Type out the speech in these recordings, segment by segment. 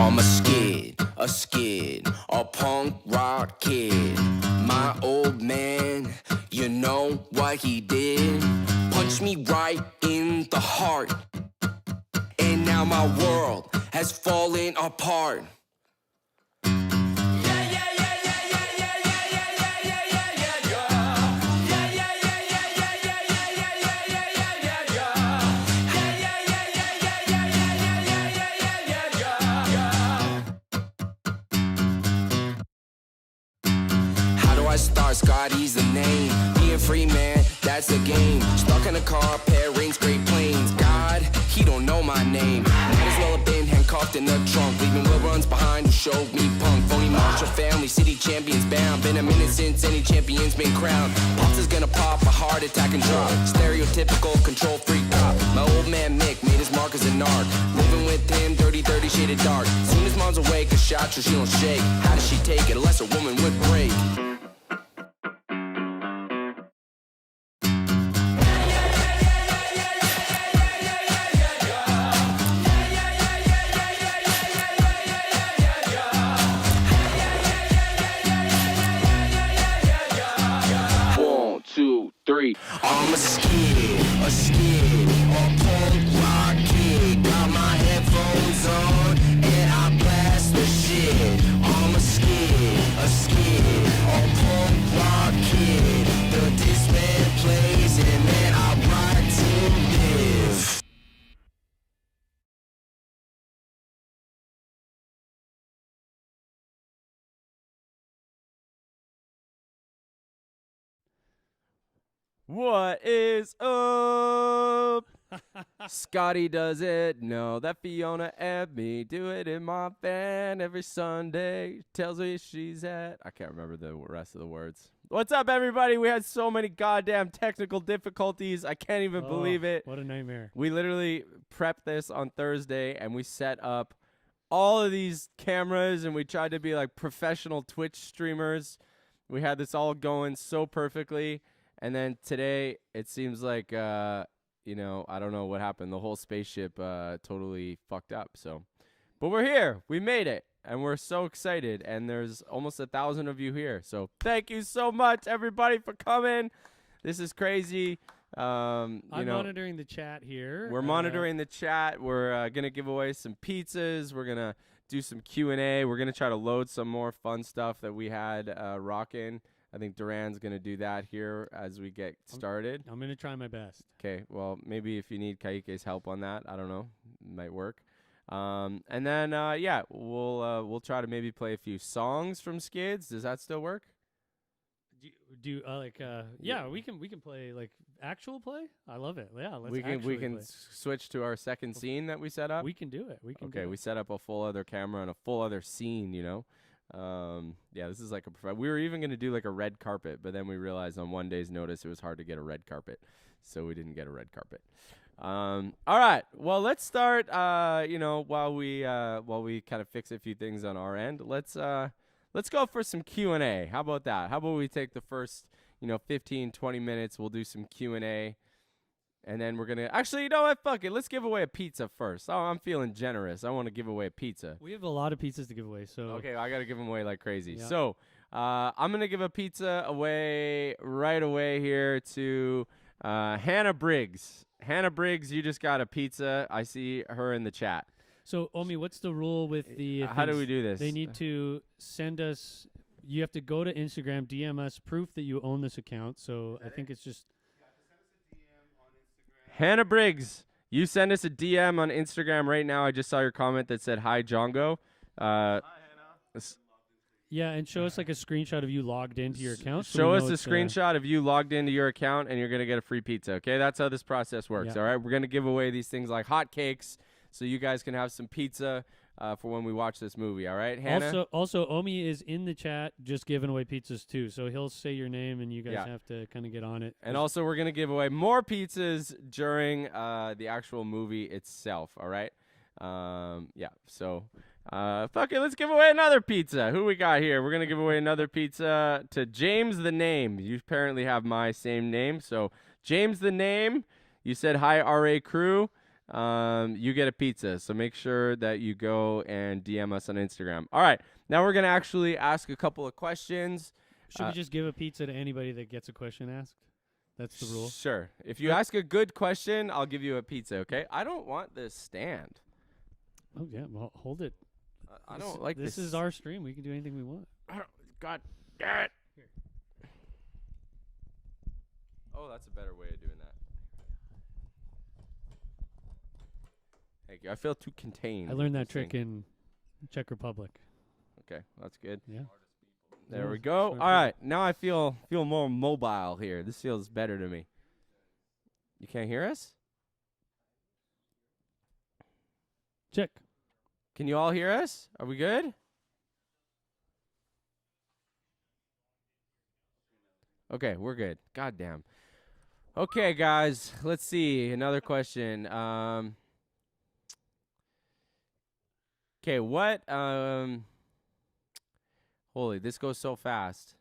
I'm a skid, a punk rock kid. My old man, you know what he did? Punched me right in the heart. And now my world has fallen apart. Star Scotty's the name. Being free, man, that's the game. Stuck in a car, pairings, great planes. God, he don't know my name. Might as well have been handcuffed in the trunk. Leaving Will runs behind who showed me punk. Phony Marshall family, city champions bound. Been a minute since any champion's been crowned. Pops is gonna pop, a heart attack and drop. Stereotypical control freak cop. My old man Mick made his mark as a narc. Living with him, dirty, shaded dark. Soon as mom's awake, a shot so she don't shake. How does she take it? A lesser woman would break. I'm a skid, a punk rock kid. Got my headphones on and I blast the shit. I'm a skid, a punk rock kid. The Discman plays and then I ride to live. What is up? Scotty does it. No, that Fiona and me do it in my van every Sunday. Tells me she's at. I can't remember the rest of the words. What's up, everybody? We had so many goddamn technical difficulties. I can't even believe it. What a nightmare. We literally prepped this on Thursday and we set up all of these cameras and we tried to be like professional Twitch streamers. We had this all going so perfectly. And then today, it seems like, I don't know what happened. The whole spaceship totally fucked up. So, but we're here. We made it. And we're so excited. And there's almost 1,000 of you here. So thank you so much, everybody, for coming. This is crazy. I'm monitoring the chat here. We're monitoring the chat. We're going to give away some pizzas. We're going to do some Q&A. We're going to try to load some more fun stuff that we had rocking. I think Duran's going to do that here as we get started. I'm going to try my best. Okay, well, maybe if you need Kaike's help on that, I don't know, might work. And then, we'll try to maybe play a few songs from Skids. Does that still work? We can play like actual play. I love it. Yeah, let's. We can switch to our second scene that we set up. We can do it. We set up a full other camera and a full other scene. This is like we were even going to do like a red carpet, but then we realized on one day's notice it was hard to get a red carpet, so we didn't get a red carpet. All right, well, let's start while we kind of fix a few things on our end. Let's go for some Q&A. How about that? How about we take the first 15-20 minutes, we'll do some Q&A. And then we're going to... Actually, you know what? Fuck it. Let's give away a pizza first. Oh, I'm feeling generous. I want to give away a pizza. We have a lot of pizzas to give away, so... Okay, I got to give them away like crazy. Yep. So, I'm going to give a pizza away right away here to Hannah Briggs. Hannah Briggs, you just got a pizza. I see her in the chat. So, Omi, what's the rule with the... How do we do this? They need to send us... You have to go to Instagram, DM us, proof that you own this account. So, I think it's just... Hannah Briggs, you send us a DM on Instagram right now. I just saw your comment that said, "Hi, Jongo." Hi, Hannah. Yeah, and show us like a screenshot of you logged into your account. Show us a screenshot of you logged into your account, and you're going to get a free pizza, okay? That's how this process works, all right? We're going to give away these things like hotcakes so you guys can have some pizza for when we watch this movie, all right, Hannah? Also, Omi is in the chat just giving away pizzas too, so he'll say your name and you guys have to kind of get on it. And also, we're going to give away more pizzas during the actual movie itself, all right? So fuck it, let's give away another pizza. Who we got here? We're going to give away another pizza to James the Name. You apparently have my same name, so James the Name, you said hi, RA Crew. you get a pizza. So make sure that you go and DM us on Instagram. All right, now we're gonna actually ask a couple of questions. Should we just give a pizza to anybody that gets a question asked? That's the rule. Sure. If you ask a good question, I'll give you a pizza. Okay. I don't want this stand. Oh yeah, well hold it. I don't like this. This is our stream. We can do anything we want. God damn it. Oh, that's a better way of doing that. Thank you. I feel too contained. I learned with that this trick thing. in Czech Republic. Okay, that's good. Yeah. There Yeah, we go. smart All right, now I feel more mobile here. This feels better to me. You can't hear us? Check. Can you all hear us? Are we good? Okay, we're good. God damn. Okay, guys, let's see. Another question. Okay, what holy, this goes so fast.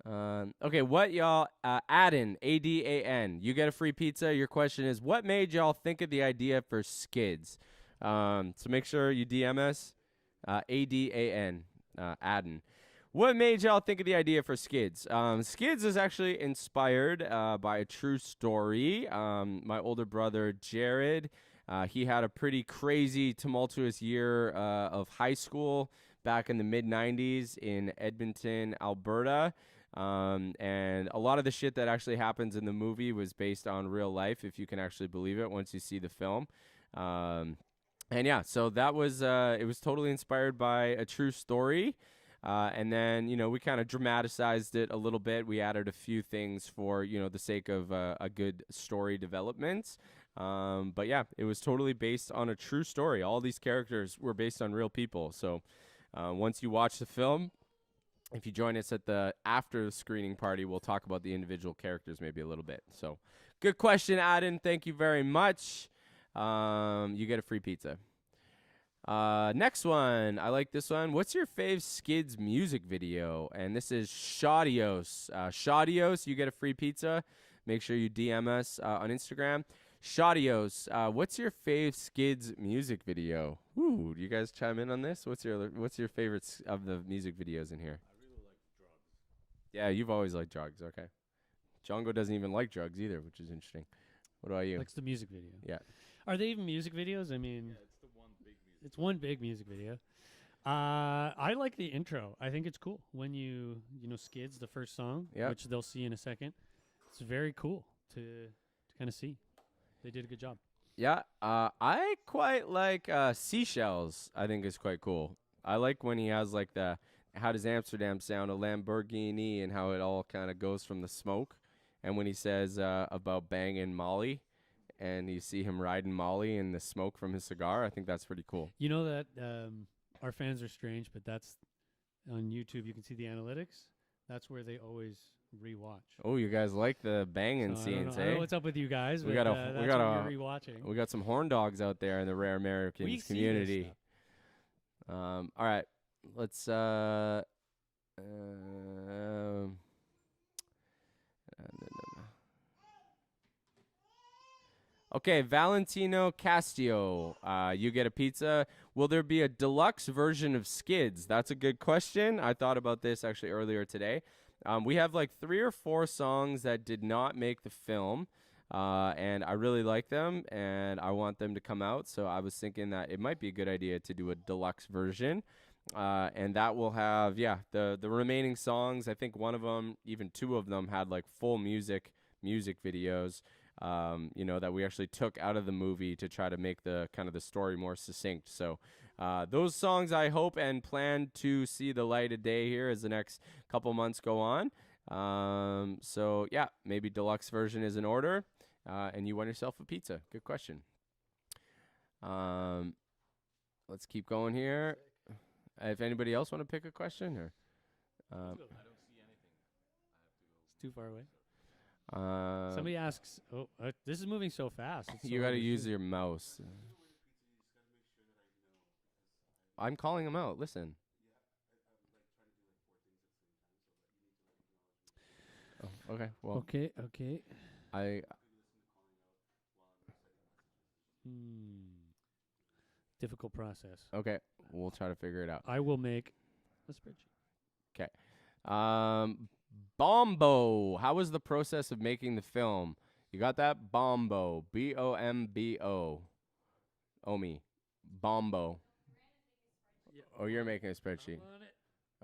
Okay, what y'all Adan, ADAN. You get a free pizza. Your question is, what made y'all think of the idea for Skids? So make sure you DM us ADAN, Adan. What made y'all think of the idea for Skids? Skids is actually inspired by a true story. My older brother, Jared, he had a pretty crazy, tumultuous year of high school back in the mid-90s in Edmonton, Alberta. And a lot of the shit that actually happens in the movie was based on real life, if you can actually believe it once you see the film. And yeah, so that was, it was totally inspired by a true story. And then, we kind of dramatized it a little bit. We added a few things for, the sake of a good story development. But yeah, it was totally based on a true story. All these characters were based on real people. So once you watch the film, if you join us at the after screening party, we'll talk about the individual characters maybe a little bit. So good question, Adan. Thank you very much. You get a free pizza. Next one. I like this one. What's your fave Skids music video? And this is Shadios. Shadios, you get a free pizza. Make sure you DM us on Instagram. Shadios, what's your fave Skids music video? Ooh, do you guys chime in on this? What's your favorites of the music videos in here? I really like drugs. Yeah, you've always liked drugs. Okay. Django doesn't even like drugs either, which is interesting. What about you? Likes the music video. Yeah. Are they even music videos? I mean, Yeah, it's the one big music. it's one big music video. I like the intro. I think it's cool when you Skids, the first song, Yep. which they'll see in a second. It's very cool to kind of see. They did a good job. Yeah, I quite like Seashells. I think is quite cool. I like when he has like the how does Amsterdam sound, a Lamborghini, and how it all kind of goes from the smoke. And when he says about banging Molly, and you see him riding Molly in the smoke from his cigar, I think that's pretty cool. You know that our fans are strange, but that's on YouTube. You can see the analytics. That's where they always rewatch. Oh, you guys like the banging So scenes, I don't know eh? what's up with you guys. We but, got a- that's we got what a- you're rewatching. We got some horn dogs out there in the rare Americans We see this community. stuff. All right, let's okay, Valentino Castillo, you get a pizza. Will there be a deluxe version of Skids? That's a good question. I thought about this actually earlier today. We have like 3 or 4 songs that did not make the film, and I really like them, and I want them to come out. So I was thinking that it might be a good idea to do a deluxe version, and that will have, the remaining songs. I think one of them, even 2 of them, had like full music videos. That we actually took out of the movie to try to make the kind of the story more succinct. So those songs I hope and plan to see the light of day here as the next couple months go on. So yeah, maybe deluxe version is in order, and you won yourself a pizza. Good question. Let's keep going here. If anybody else want to pick a question, or I don't see anything. It's too far away. Somebody asks, this is moving so fast. It's you so got to hard to use see. your mouse. I'm calling him out. Listen. Oh, okay. Well, Okay. I Difficult process. Okay, we'll try to figure it out. I will make a spreadsheet. Bombo. How was the process of making the film? You got that? Bombo. Bombo. Omi. Bombo. Oh, you're making a spreadsheet.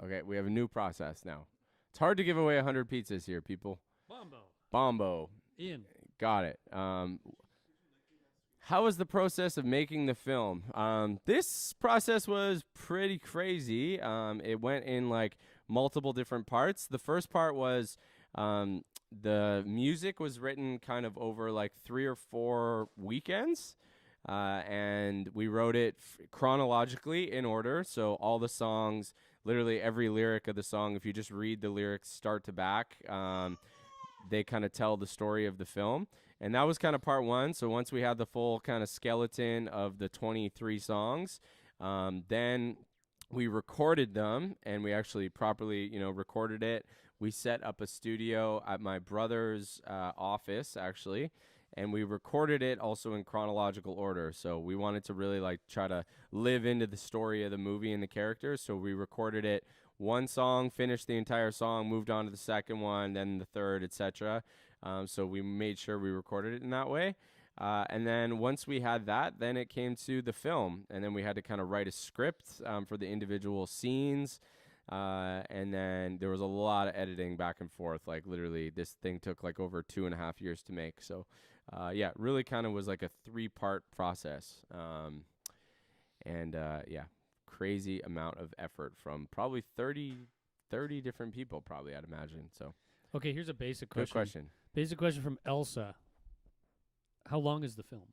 Okay, we have a new process now. It's hard to give away 100 pizzas here, people. Bombo. Ian. Got it. How was the process of making the film? This process was pretty crazy. It went in like multiple different parts. The first part was the music was written kind of over like 3 or 4 weekends. And we wrote it chronologically in order. So all the songs, literally every lyric of the song, if you just read the lyrics start to back, they kind of tell the story of the film. And that was kind of part 1. So once we had the full kind of skeleton of the 23 songs, then we recorded them, and we actually properly, recorded it. We set up a studio at my brother's office, actually, and we recorded it also in chronological order. So we wanted to really like try to live into the story of the movie and the characters. So we recorded it one song, finished the entire song, moved on to the second one, then the third, etc. So we made sure we recorded it in that way. And then once we had that, then it came to the film. And then we had to kind of write a script for the individual scenes. And then there was a lot of editing back and forth. Like literally this thing took like over 2.5 years to make. So yeah, really kind of was like a 3-part process. Yeah, crazy amount of effort from probably 30 different people, probably, I'd imagine. So Okay, here's a basic question. good question. Basic question from Elsa. How long is the film?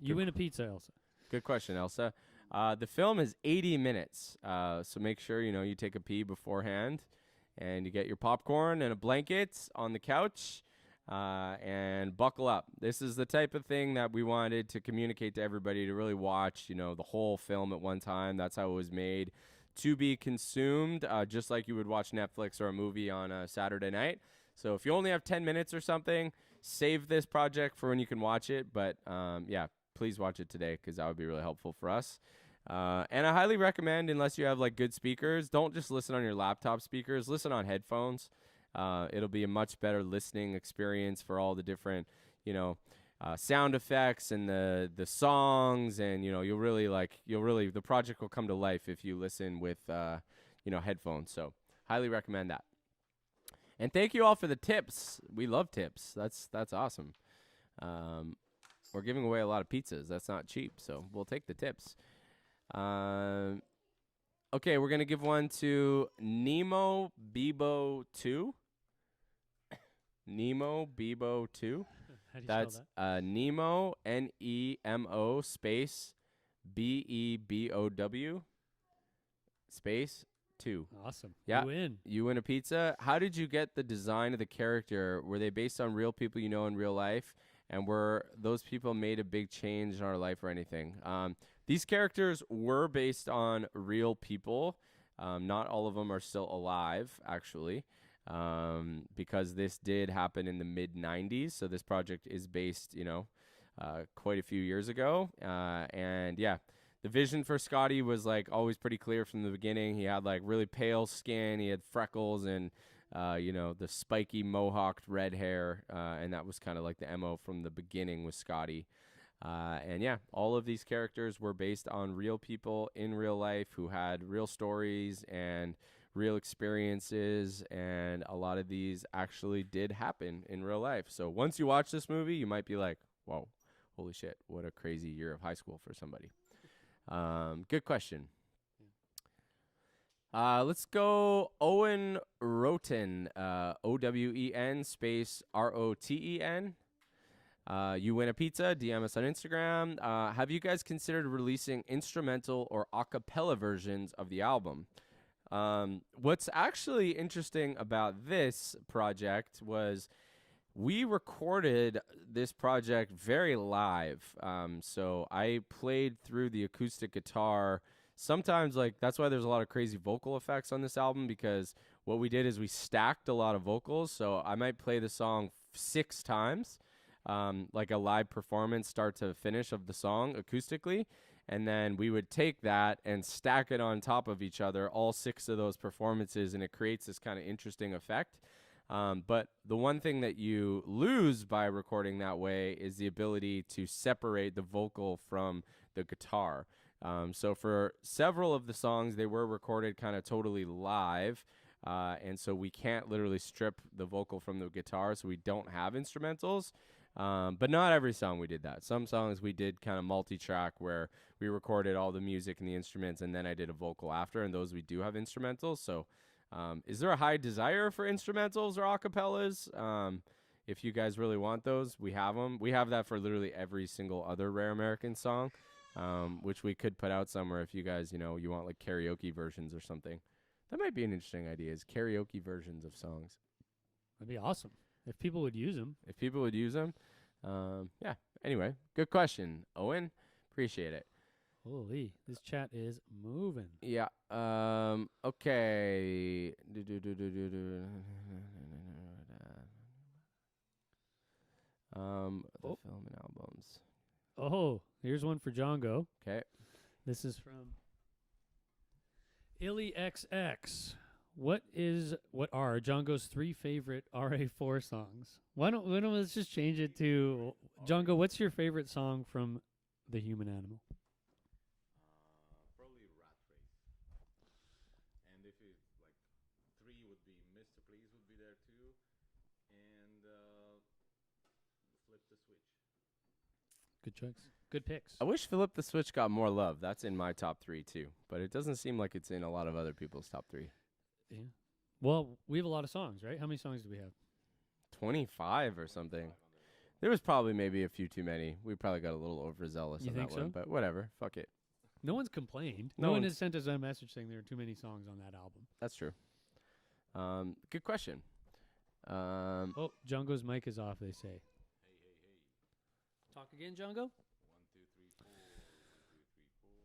You win a pizza, Elsa. Good question, Elsa. The film is 80 minutes, so make sure you take a pee beforehand, and you get your popcorn and a blanket on the couch, and buckle up. This is the type of thing that we wanted to communicate to everybody, to really watch, the whole film at one time. That's how it was made, to be consumed, just like you would watch Netflix or a movie on a Saturday night. So if you only have 10 minutes or something, save this project for when you can watch it. But yeah, please watch it today, because that would be really helpful for us. And I highly recommend, unless you have like good speakers, don't just listen on your laptop speakers. Listen on headphones. It'll be a much better listening experience for all the different, sound effects and the songs, and the project will come to life if you listen with headphones. So highly recommend that. And thank you all for the tips. We love tips. That's awesome. We're giving away a lot of pizzas. That's not cheap, so we'll take the tips. Okay, we're gonna give one to Nemo Bebo 2. Nemo Bebo 2. How do you That's spell that? Nemo, Nemo space BEBOW space 2. Awesome. Yeah. You win. You win a pizza. How did you get the design of the character? Were they based on real people you know in real life? And were those people made a big change in our life or anything? These characters were based on real people. Not all of them are still alive, actually, because this did happen in the mid-'90s. So this project is based, quite a few years ago. And yeah, the vision for Scotty was like always pretty clear from the beginning. He had like really pale skin. He had freckles and, the spiky mohawked red hair. And that was kind of like the MO from the beginning with Scotty. And yeah, all of these characters were based on real people in real life who had real stories and real experiences. And a lot of these actually did happen in real life. So once you watch this movie, you might be like, whoa, holy shit, what a crazy year of high school for somebody. Good question. Let's go Owen Roten, Owen space Roten. You win a pizza. DM us on Instagram. Have you guys considered releasing instrumental or a cappella versions of the album? What's actually interesting about this project was we recorded this project very live. So I played through the acoustic guitar. Sometimes, that's why there's a lot of crazy vocal effects on this album, because what we did is we stacked a lot of vocals. So I might play the song 6 times. like a live performance start to finish of the song acoustically. And then we would take that and stack it on top of each other, all 6 of those performances, and it creates this kind of interesting effect. But the one thing that you lose by recording that way is the ability to separate the vocal from the guitar. So for several of the songs, they were recorded kind of totally live. And so we can't literally strip the vocal from the guitar, so we don't have instrumentals. But not every song we did that. Some songs we did kind of multi-track where we recorded all the music and the instruments, and then I did a vocal after, and those we do have instrumentals. So is there a high desire for instrumentals or acapellas? If you guys really want those, we have them. We have that for literally every single other Rare American song, which we could put out somewhere if you guys, you want like karaoke versions or something. That might be an interesting idea, is karaoke versions of songs. That'd be awesome if people would use them. If people would use them. Yeah. Anyway, good question, Owen. Appreciate it. Holy, this chat is moving. Yeah. Okay. The film and albums. Oh, here's one for Django. Okay. This is from Illy XX. What are Django's 3 favorite RA4 songs? Why don't let's just change it to Django, what's your favorite song from The Human Animal? Probably Rat Race. And if it like 3 would be Mr. Please would be there too, and Flip the Switch. Good choice. Good picks. I wish Philip the Switch got more love. That's in my top 3 too, but it doesn't seem like it's in a lot of other people's top 3. Yeah. Well, we have a lot of songs, right? How many songs do we have? 25 or something. There was probably maybe a few too many. We probably got a little overzealous You on think that one, so? but whatever. Fuck it. No one's complained. No No one one- has sent us a message saying there are too many songs on that album. That's true. Good question. Oh, Django's mic is off, they say. Talk again, Django? 1, 2, 3, 4. 1, 2, 3, 4.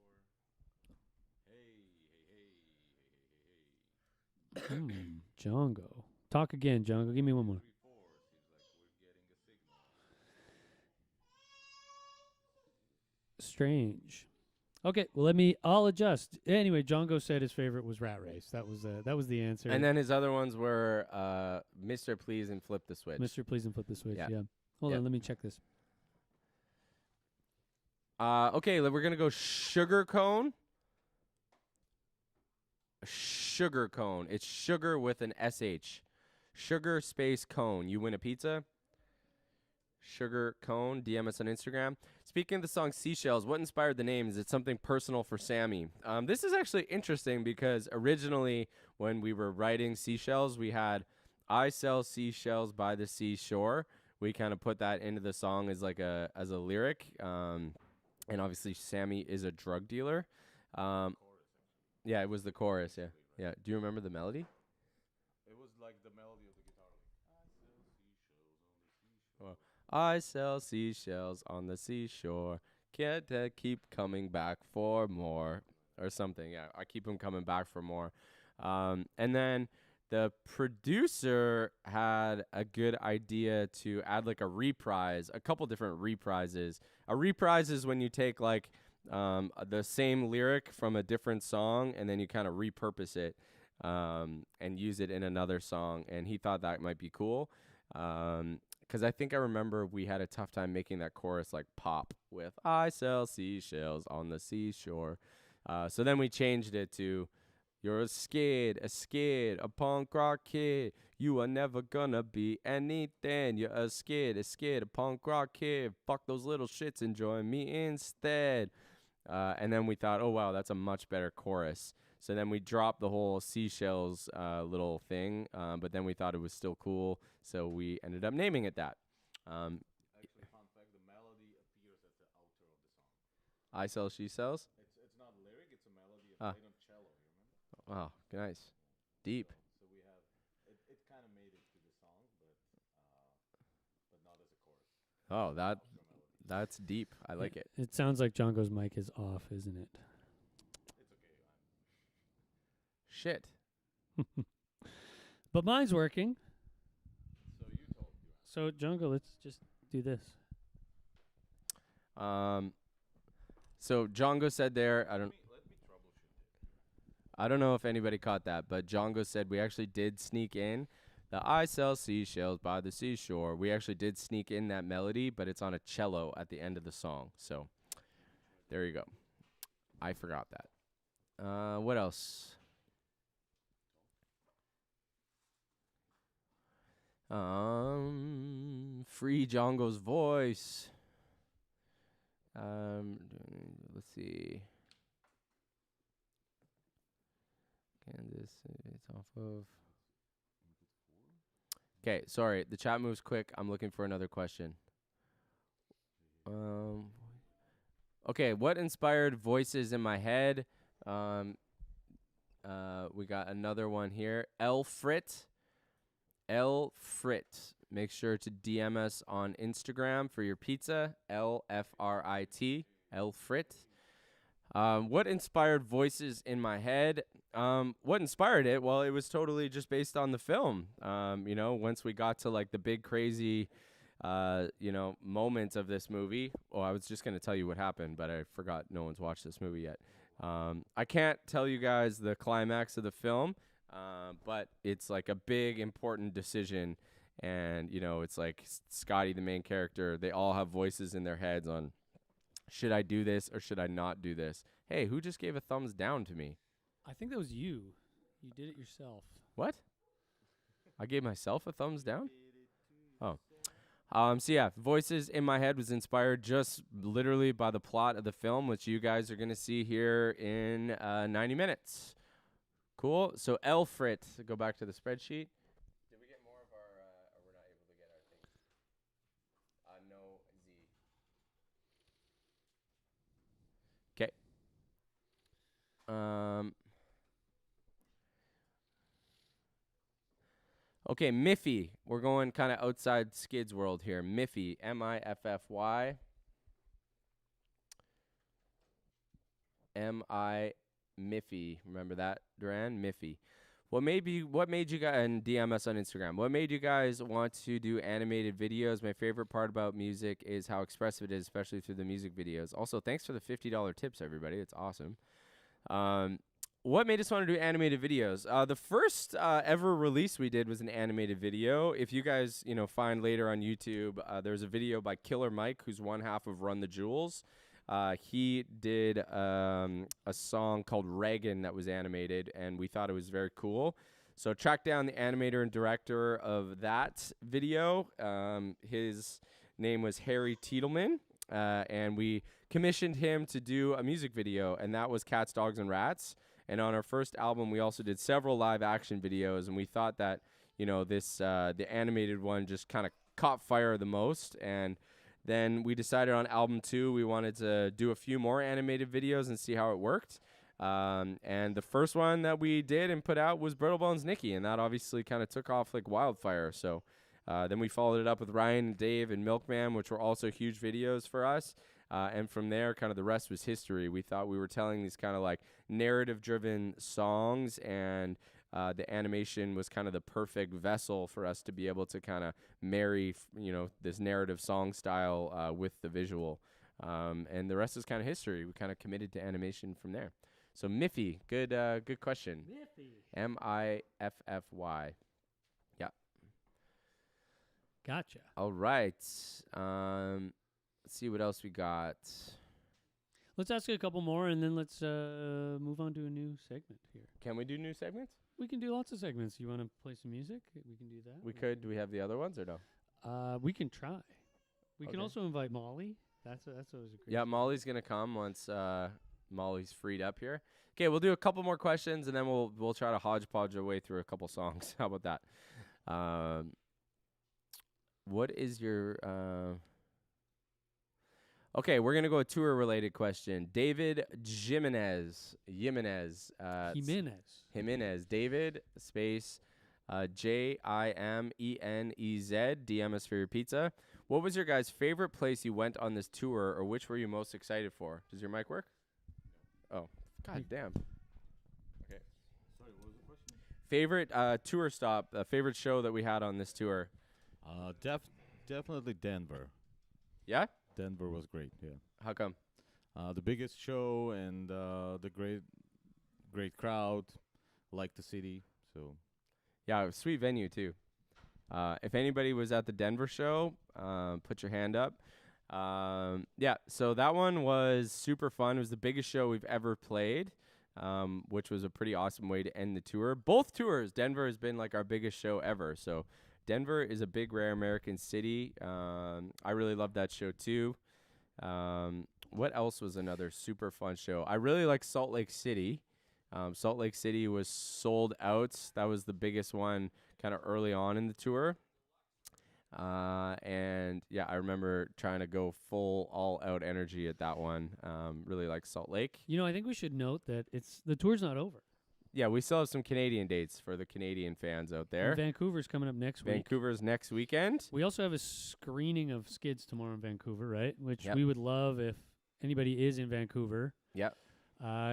Hey, hey, hey, hey, hey, hey, hey. Django. Talk again, Django. Give me one more. 3, 4. Seems like we're getting a signal. Strange. Okay, well I'll adjust. Anyway, Django said his favorite was Rat Race. That was the answer. And then his other ones were Mr. Please and Flip the Switch. Mr. Please and Flip the Switch. Yeah. Yeah. Hold Yeah. on, let me check this. Okay, we're going to go Sugar Cone. Sugar Cone. It's sugar with an SH. Sugar space cone. You win a pizza. Sugar Cone. DM us on Instagram. Speaking of the song Seashells, what inspired the name? Is it something personal for Sammy? This is actually interesting because originally when we were writing Seashells, we had I sell seashells by the seashore. We kind of put that into the song as like a lyric. And obviously Sammy is a drug dealer. Yeah, it was the chorus. Yeah. Yeah. Do you remember the melody? It was like the melody of the guitar. I sell seashells on the seashore. Can't keep coming back for more, or something. Yeah, I keep them coming back for more. And then the producer had a good idea to add like a reprise, a couple different reprises. A reprise is when you take like the same lyric from a different song and then you kind of repurpose it and use it in another song. And he thought that might be cool. Because I think I remember we had a tough time making that chorus like pop with I sell seashells on the seashore. So then we changed it to you're a skid, a punk rock kid. You are never gonna be anything. You're a skid, a punk rock kid. Fuck those little shits and join me instead. And then we thought, oh, wow, that's a much better chorus. So then we dropped the whole seashells little thing, but then we thought it was still cool, so we ended up naming it that. Actually, fun fact: the melody appears at the outro of the song. I sell, she sells. It's not a lyric; it's a melody Ah. played on cello. You remember? Oh, nice, deep. So we have it kind of made it to the song, but not as a chorus. Oh, that's deep. I like it. It sounds like Django's mic is off, isn't it? It's okay. Shit. But mine's working. So you told me. So Django, let's just do this. So Django said there, I don't know if anybody caught that, but Django said we actually did sneak in the I sell seashells by the seashore. We actually did sneak in that melody, but it's on a cello at the end of the song. So there you go. I forgot that. What else? Free Django's voice. Let's see. Kansas, it's off of. Okay, sorry. The chat moves quick. I'm looking for another question. Okay, what inspired voices in my head? We got another one here. L Frit. Make sure to DM us on Instagram for your pizza. LFRIT. L Frit. What inspired voices in my head? What inspired it? Well, it was totally just based on the film. Once we got to like the big crazy, moments of this movie. Oh, I was just going to tell you what happened, but I forgot no one's watched this movie yet. I can't tell you guys the climax of the film, but it's like a big, important decision. And, it's like Scotty, the main character, they all have voices in their heads on, should I do this or should I not do this? Hey, who just gave a thumbs down to me? I think that was you. You did it yourself. What? I gave myself a thumbs down? Oh. So yeah, Voices in my head was inspired just literally by the plot of the film, which you guys are going to see here in 90 minutes. Cool. So Elfrit, go back to the spreadsheet. Did we get more of our, or we're not able to get our things? No Z. Okay. Okay, Miffy. We're going kind of outside Skids world here. Miffy, Miffy. Miffy. Remember that, Duran? Miffy. What made you guys, and DM us on Instagram, what made you guys want to do animated videos? My favorite part about music is how expressive it is, especially through the music videos. Also, thanks for the $50 tips, everybody. It's awesome. What made us want to do animated videos? The first ever release we did was an animated video. If you guys, find later on YouTube, there's a video by Killer Mike, who's one half of Run the Jewels. He did a song called Reagan that was animated, and we thought it was very cool. So tracked down the animator and director of that video. His name was Harry Tiedelman, and we commissioned him to do a music video, and that was Cats, Dogs, and Rats. And on our first album, we also did several live action videos, and we thought that, the animated one just kind of caught fire the most. And then we decided on album 2, we wanted to do a few more animated videos and see how it worked. And the first one that we did and put out was Brittle Bones Nicky, and that obviously kind of took off like wildfire. So then we followed it up with Ryan and Dave and Milkman, which were also huge videos for us. And from there, kind of the rest was history. We thought we were telling these kind of like narrative-driven songs, and the animation was kind of the perfect vessel for us to be able to kind of marry, this narrative song style with the visual. And the rest is kind of history. We kind of committed to animation from there. So Miffy, good question. Miffy. Miffy. Yeah. Gotcha. All right. Let's see what else we got. Let's ask a couple more, and then let's move on to a new segment here. Can we do new segments? We can do lots of segments. You want to play some music? We can do that. We could. Do we have the other ones or no? We can try. We can Okay. also invite Molly. That's always a great. Yeah, Molly's gonna come once Molly's freed up here. Okay, we'll do a couple more questions, and then we'll try to hodgepodge our way through a couple songs. How about that? What is your Okay, we're gonna go a tour-related question. David Jimenez. Jimenez. David space Jimenez. DM us for your pizza. What was your guys' favorite place you went on this tour, or which were you most excited for? Does your mic work? Oh, god damn. Okay. Sorry, what was the question? Favorite tour stop, favorite show that we had on this tour. Definitely Denver. Yeah? Denver was great. Yeah. How come? The biggest show and the great crowd. Like the city. So Yeah, sweet venue too. If anybody was at the Denver show, put your hand up. Yeah, so that one was super fun. It was the biggest show we've ever played, which was a pretty awesome way to end the tour. Both tours, Denver has been like our biggest show ever. So Denver is a big Rare American city. I really love that show too. What else was another super fun show? I really like Salt Lake City. Salt Lake City was sold out. That was the biggest one kind of early on in the tour. And yeah, I remember trying to go full all out energy at that one. Really like Salt Lake. You know, I think we should note that the tour's not over. Yeah, we still have some Canadian dates for the Canadian fans out there. And Vancouver's coming up next week. Vancouver's next weekend. We also have a screening of Skids tomorrow in Vancouver, right? Which Yep. we would love if anybody is in Vancouver. Yep.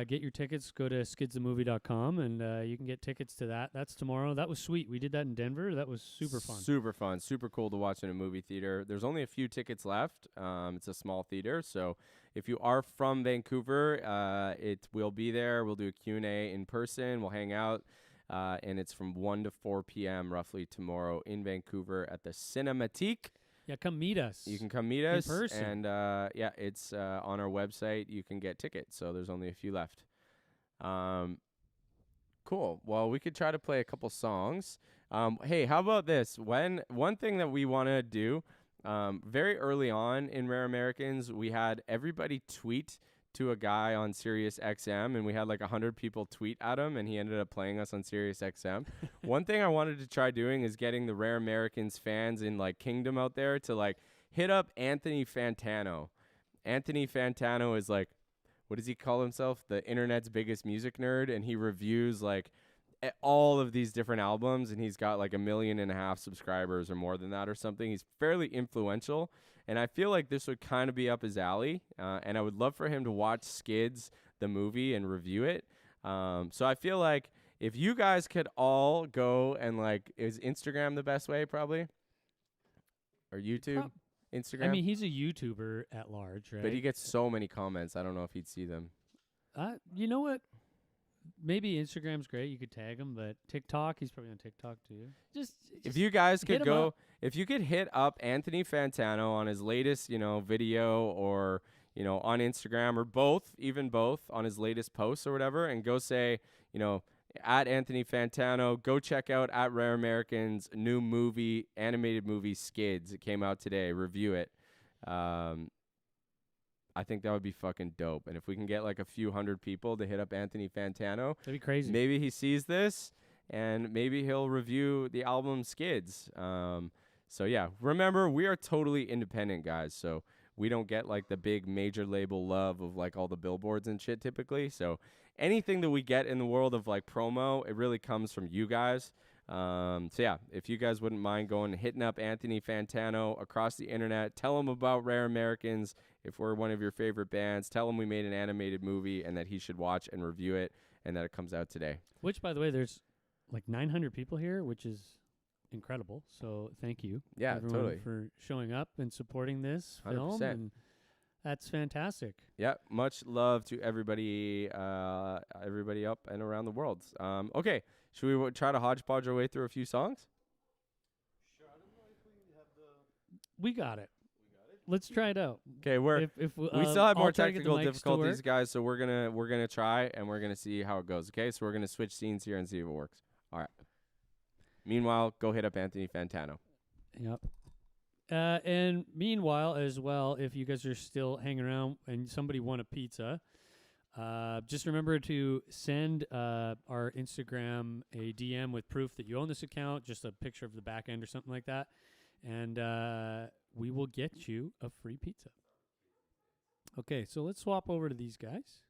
Get your tickets. Go to skidsthemovie.com and you can get tickets to that. That's tomorrow. That was sweet. We did that in Denver. That was super fun. Super fun. Super cool to watch in a movie theater. There's only a few tickets left. It's a small theater. So if you are from Vancouver, it will be there. We'll do a Q&A in person. We'll hang out. And it's from 1 to 4 p.m. roughly tomorrow in Vancouver at the Cinematique. Yeah, come meet us. You can come meet us. person. And yeah, it's on our website. You can get tickets. So there's only a few left. Cool. Well, we could try to play a couple songs. Hey, how about this? One thing that we want to do, very early on in Rare Americans, we had everybody tweet to a guy on Sirius XM, and we had like 100 people tweet at him, and he ended up playing us on Sirius XM. One thing I wanted to try doing is getting the Rare Americans fans in like Kingdom out there to like hit up Anthony Fantano. Anthony Fantano is like, what does he call himself? The internet's biggest music nerd, and he reviews like all of these different albums, and he's got like 1.5 million subscribers or more than that or something. He's fairly influential, and I feel like this would kind of be up his alley, and I would love for him to watch Skids, the movie, and review it. So I feel like if you guys could all go and like, is Instagram the best way probably? Or YouTube? Instagram? I mean, he's a YouTuber at large, right? But he gets so many comments. I don't know if he'd see them. You know what? Maybe Instagram's great. You could tag him, but TikTok, he's probably on TikTok too. Just If you guys hit could him go, up. if you could hit up Anthony Fantano on his latest, video, or on Instagram, or both, even both on his latest posts or whatever, and go say, at Anthony Fantano, go check out at Rare Americans' new animated movie Skids. It came out today. Review it. I think that would be fucking dope. And if we can get like a few hundred people to hit up Anthony Fantano, that'd be crazy. maybe he sees this and maybe he'll review the album Skids. So yeah, remember, we are totally independent guys. So we don't get like the big major label love of like all the billboards and shit typically. So anything that we get in the world of like promo, it really comes from you guys. So yeah, if you guys wouldn't mind going and hitting up Anthony Fantano across the internet, tell him about Rare Americans. If we're one of your favorite bands, tell him we made an animated movie and that he should watch and review it, and that it comes out today. Which, by the way, there's like 900 people here, which is incredible. So thank you, Yeah, everyone, totally. for showing up and supporting this film. 100%. And that's fantastic. Yeah, much love to everybody, everybody up and around the world. Okay, should we try to hodgepodge our way through a few songs? We got it. Let's try it out. Okay, We we still have more I'll try to get the technical mics to difficulties, work. guys. So we're gonna try, and we're gonna see how it goes. Okay, so we're gonna switch scenes here and see if it works. All right. Meanwhile, go hit up Anthony Fantano. Yep. And meanwhile, as well, if you guys are still hanging around and somebody won a pizza, just remember to send our Instagram a DM with proof that you own this account, just a picture of the back end or something like that, and we will get you a free pizza. Okay, so let's swap over to these guys.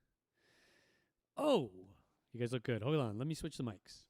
Oh, you guys look good. Hold on, let me switch the mics.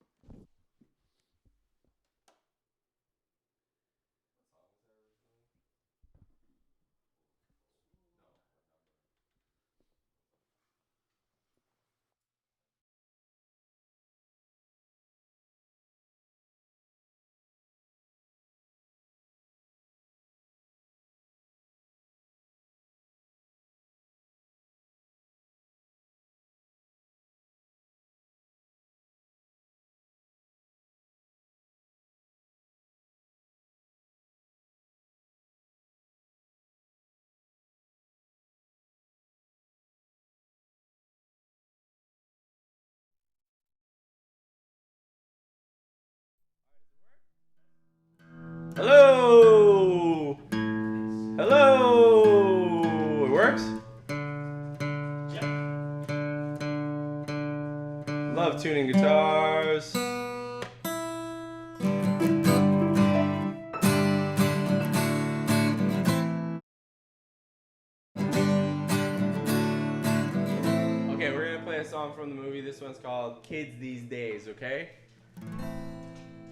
song from the movie. This one's called Kids These Days, okay?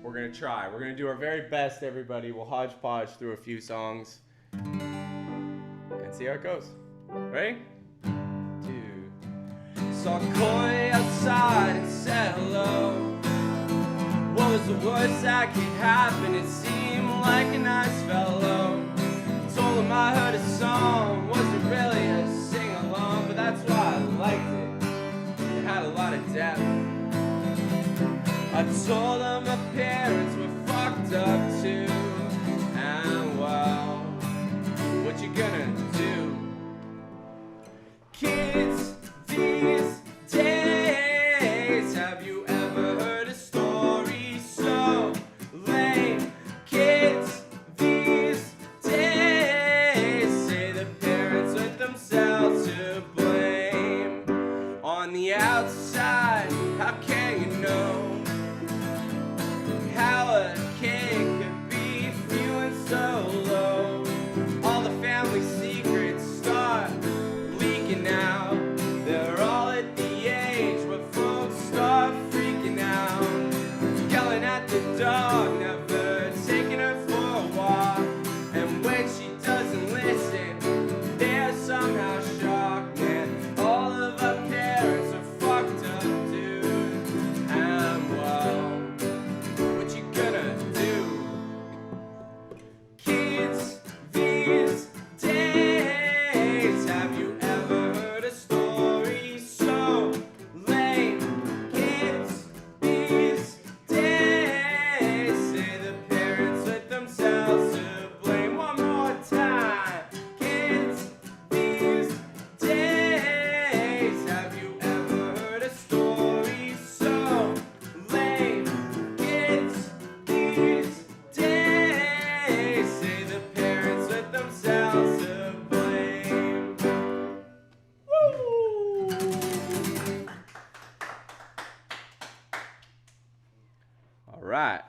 We're gonna try. We're gonna do our very best, everybody. We'll hodgepodge through a few songs and see how it goes. Ready? 2. Saw Coy outside and said hello. What was the worst that could happen? It seemed like a nice fellow. Told him I heard a song. Wasn't really a sing-along, but that's why I liked it. It had a lot of depth. I told him my parents were fucked up too. And well, what you gonna do? Kids these days, have you ever heard a story so lame? Kids these days say the parents with themselves to blame. On the outside, how can you know how a kid could be feeling so low? All the family secrets start leaking out. They're all at the age where folks start freaking out. Yelling at the dog, never taking her for a walk. And when she doesn't listen, they're somehow shocked. Man, all of our parents are fucked up, dude. And well, what you gonna do? Kids these days, have you ever heard a story so lame? Kids these days say the parents with themselves to blame. One more time. Kids these days, have you ever heard a story so lame? Kids these days say the parents with themselves to blame. Woo! All right.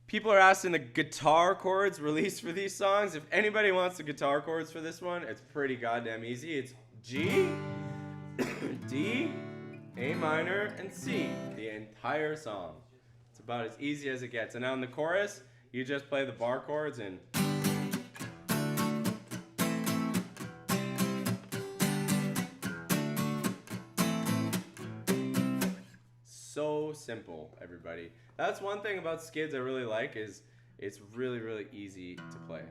People are asking the guitar chords released for these songs. If anybody wants the guitar chords for this one, it's pretty goddamn easy. It's G, D, A minor, and C. The entire song. It's about as easy as it gets. And now in the chorus, you just play the bar chords and so simple, everybody. That's one thing about Skids I really like is it's really, really easy to play.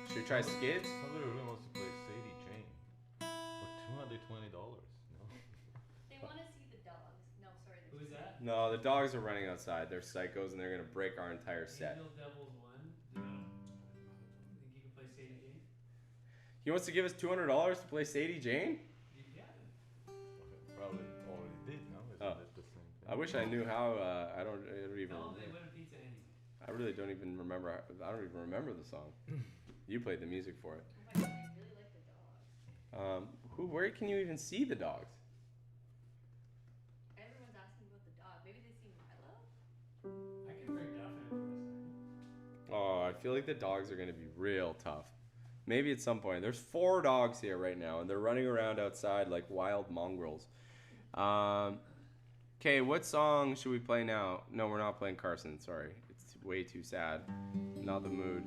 Should we try Skids? Somebody really wants to play Sadie Jane for $220. No. They want to see the dogs. No, sorry. Who is that? No, the dogs are running outside. They're psychos and they're gonna break our entire set. Angel Devils 1. Think you can play Sadie Jane? He wants to give us $200 to play Sadie Jane? Yeah. Probably already did, no? Isn't Oh. it the same thing? I wish I knew how. I don't even. No, they win a pizza anyway. I really don't even remember. I don't even remember the song. You played the music for it. Oh my God, I really like the dogs. Where can you even see the dogs? Everyone's asking about the dog. Maybe they see Milo? I can bring Duff in for a second. Oh, I feel like the dogs are gonna be real tough. Maybe at some point. There's 4 dogs here right now, and they're running around outside like wild mongrels. Okay, what song should we play now? No, we're not playing Carson. Sorry, it's way too sad. Not the mood.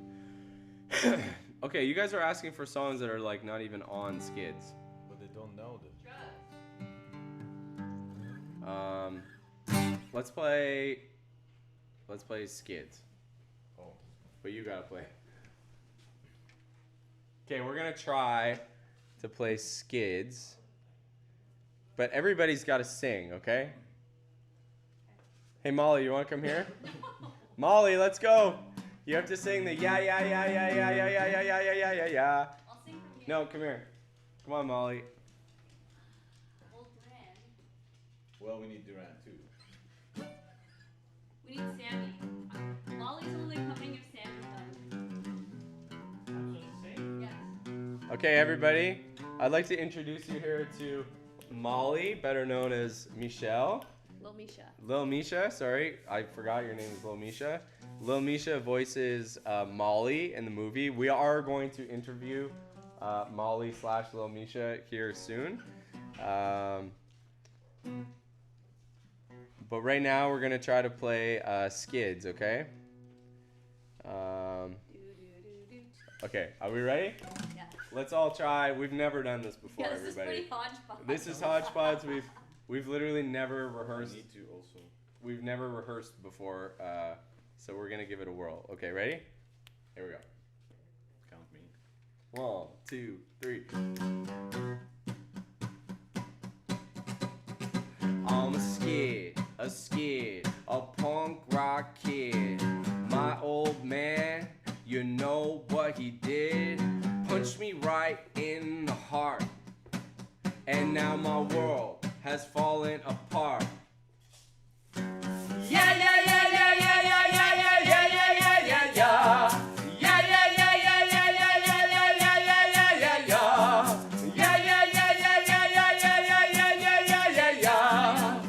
Okay, you guys are asking for songs that are like not even on Skids. But they don't know this. Drugs. Let's play Skids. Oh. But you gotta play. Okay, we're gonna try to play Skids. But everybody's gotta sing, okay? Hey Molly, you wanna come here? Molly, let's go. You have to sing the yeah yeah yeah yeah yeah yeah yeah yeah yeah yeah yeah yeah. I'll sing from here. No, come here. Come on, Molly. Old Duran. Well, we need Duran too. We need Sammy. Molly's only coming if Sammy's done. I'm supposed to sing? Yes. Okay, everybody. I'd like to introduce you here to Molly, better known as Michelle. Lil Misha. Lil Misha, sorry. I forgot your name is Lil Misha. Lil Misha voices Molly in the movie. We are going to interview Molly / Lil Misha here soon. But right now we're gonna try to play Skids, okay? Okay, are we ready? Yeah. Let's all try. We've never done this before, Yeah, this everybody. is pretty hodgepodge. This is hodgepodge. We've literally never rehearsed. I need to also. We've never rehearsed before, so we're gonna give it a whirl. Okay, ready? Here we go. Count me. 1, 2, 3. I'm a skid, a punk rock kid. My old man, you know what he did? Punched me right in the heart, and now my world has fallen apart. Yeah, yeah, yeah, yeah, yeah, yeah, yeah, yeah, yeah, yeah, yeah, yeah, yeah. Yeah, yeah, yeah, yeah, yeah, yeah, yeah, yeah, yeah, yeah, yeah, yeah, yeah. Yeah, yeah, yeah, yeah, yeah, yeah, yeah, yeah, yeah, yeah, yeah, yeah.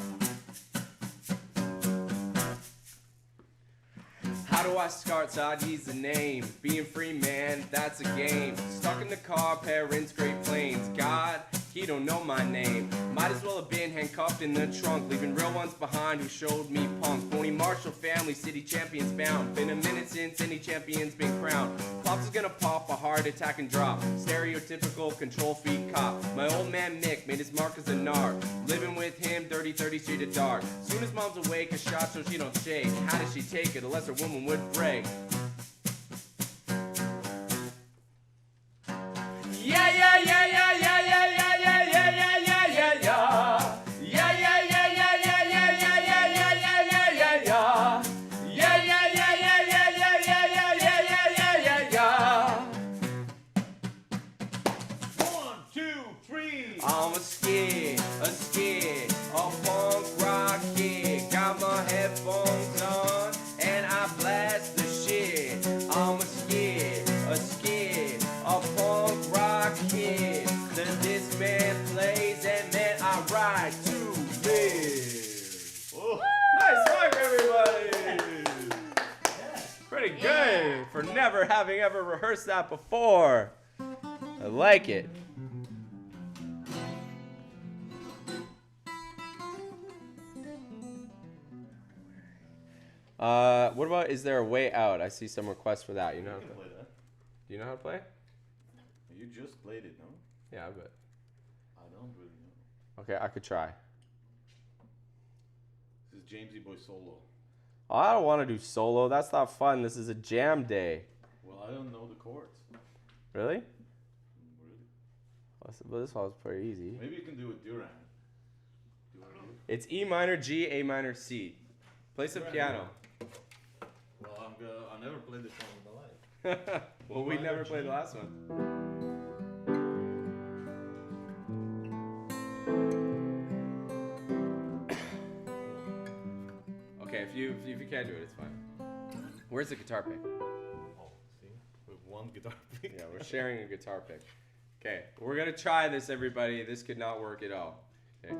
How do I start? Sadi's the name. Being free, man, that's a game. Stuck in the car, parents, great planes. God, he don't know my name. Might as well have been handcuffed in the trunk, leaving real ones behind who showed me punk. Pony Marshall family, city champions bound. Been a minute since any champion's been crowned. Pops is gonna pop a heart attack and drop. Stereotypical control freak cop. My old man Mick made his mark as a narc. Living with him, 30 shade of dark. Soon as mom's awake, a shot so she don't shake. How does she take it? A lesser woman would break. Yeah, yeah, yeah, yeah, yeah, yeah, yeah, yeah, yeah, yeah, yeah, yeah, yeah. Yeah, yeah, yeah, yeah, yeah, yeah, yeah, yeah, yeah, yeah, yeah, yeah, yeah. Yeah, yeah, yeah, yeah, yeah, yeah, yeah, yeah, yeah, yeah, yeah, yeah. 1, 2, 3. I'm a skid, a punk rock kid. Got my headphones on and I blast the shit. I'm a skid, a punk rock kid. Then this man plays and then I ride to live. Oh. Nice work, everybody. Pretty good for never having ever rehearsed that before. I like it. What about, is there a way out? I see some requests for that. You know how You to can play? play that. Do you know how to play? You just played it, no? Yeah, I bet. I don't really know. Okay, I could try. This is Jamesy Boy solo. Oh, I don't want to do solo. That's not fun. This is a jam day. Well, I don't know the chords. Really? Really? Well, this one's pretty easy. Maybe you can do it Duran. It's E minor, G, A minor, C. Play some piano. Well, I never played this song in my life. Well, we minor, never played G. the last one. Okay, if you can't do it, it's fine. Where's the guitar pick? Oh, see? With one guitar pick. Yeah, we're sharing a guitar pick. Okay, we're gonna try this, everybody. This could not work at all. Okay.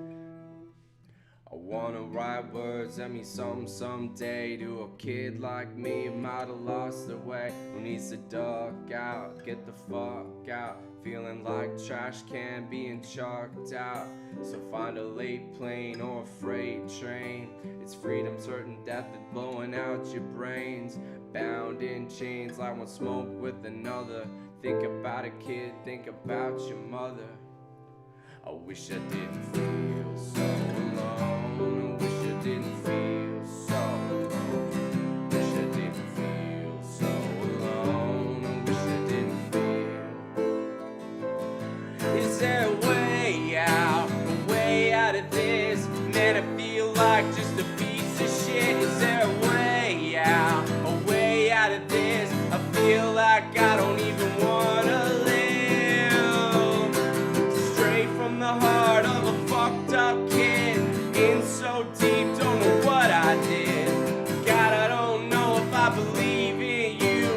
I wanna write words that mean something someday to a kid like me who might have lost their way, who needs to duck out, get the fuck out, feeling like trash can being chucked out. So find a late plane or a freight train. It's freedom, certain death is blowing out your brains. Bound in chains like one smoke with another. Think about a kid, think about your mother. I wish I didn't feel so alone. I wish I didn't feel so alone. Wish I didn't feel so alone. I wish I didn't feel. Is there a way out of this? Man, I feel like just a piece of shit. Is there a way out of this? I feel like I don't even wanna live. Straight from the heart of a fucked up kid. In so deep, don't know what I did. God, I don't know if I believe in you.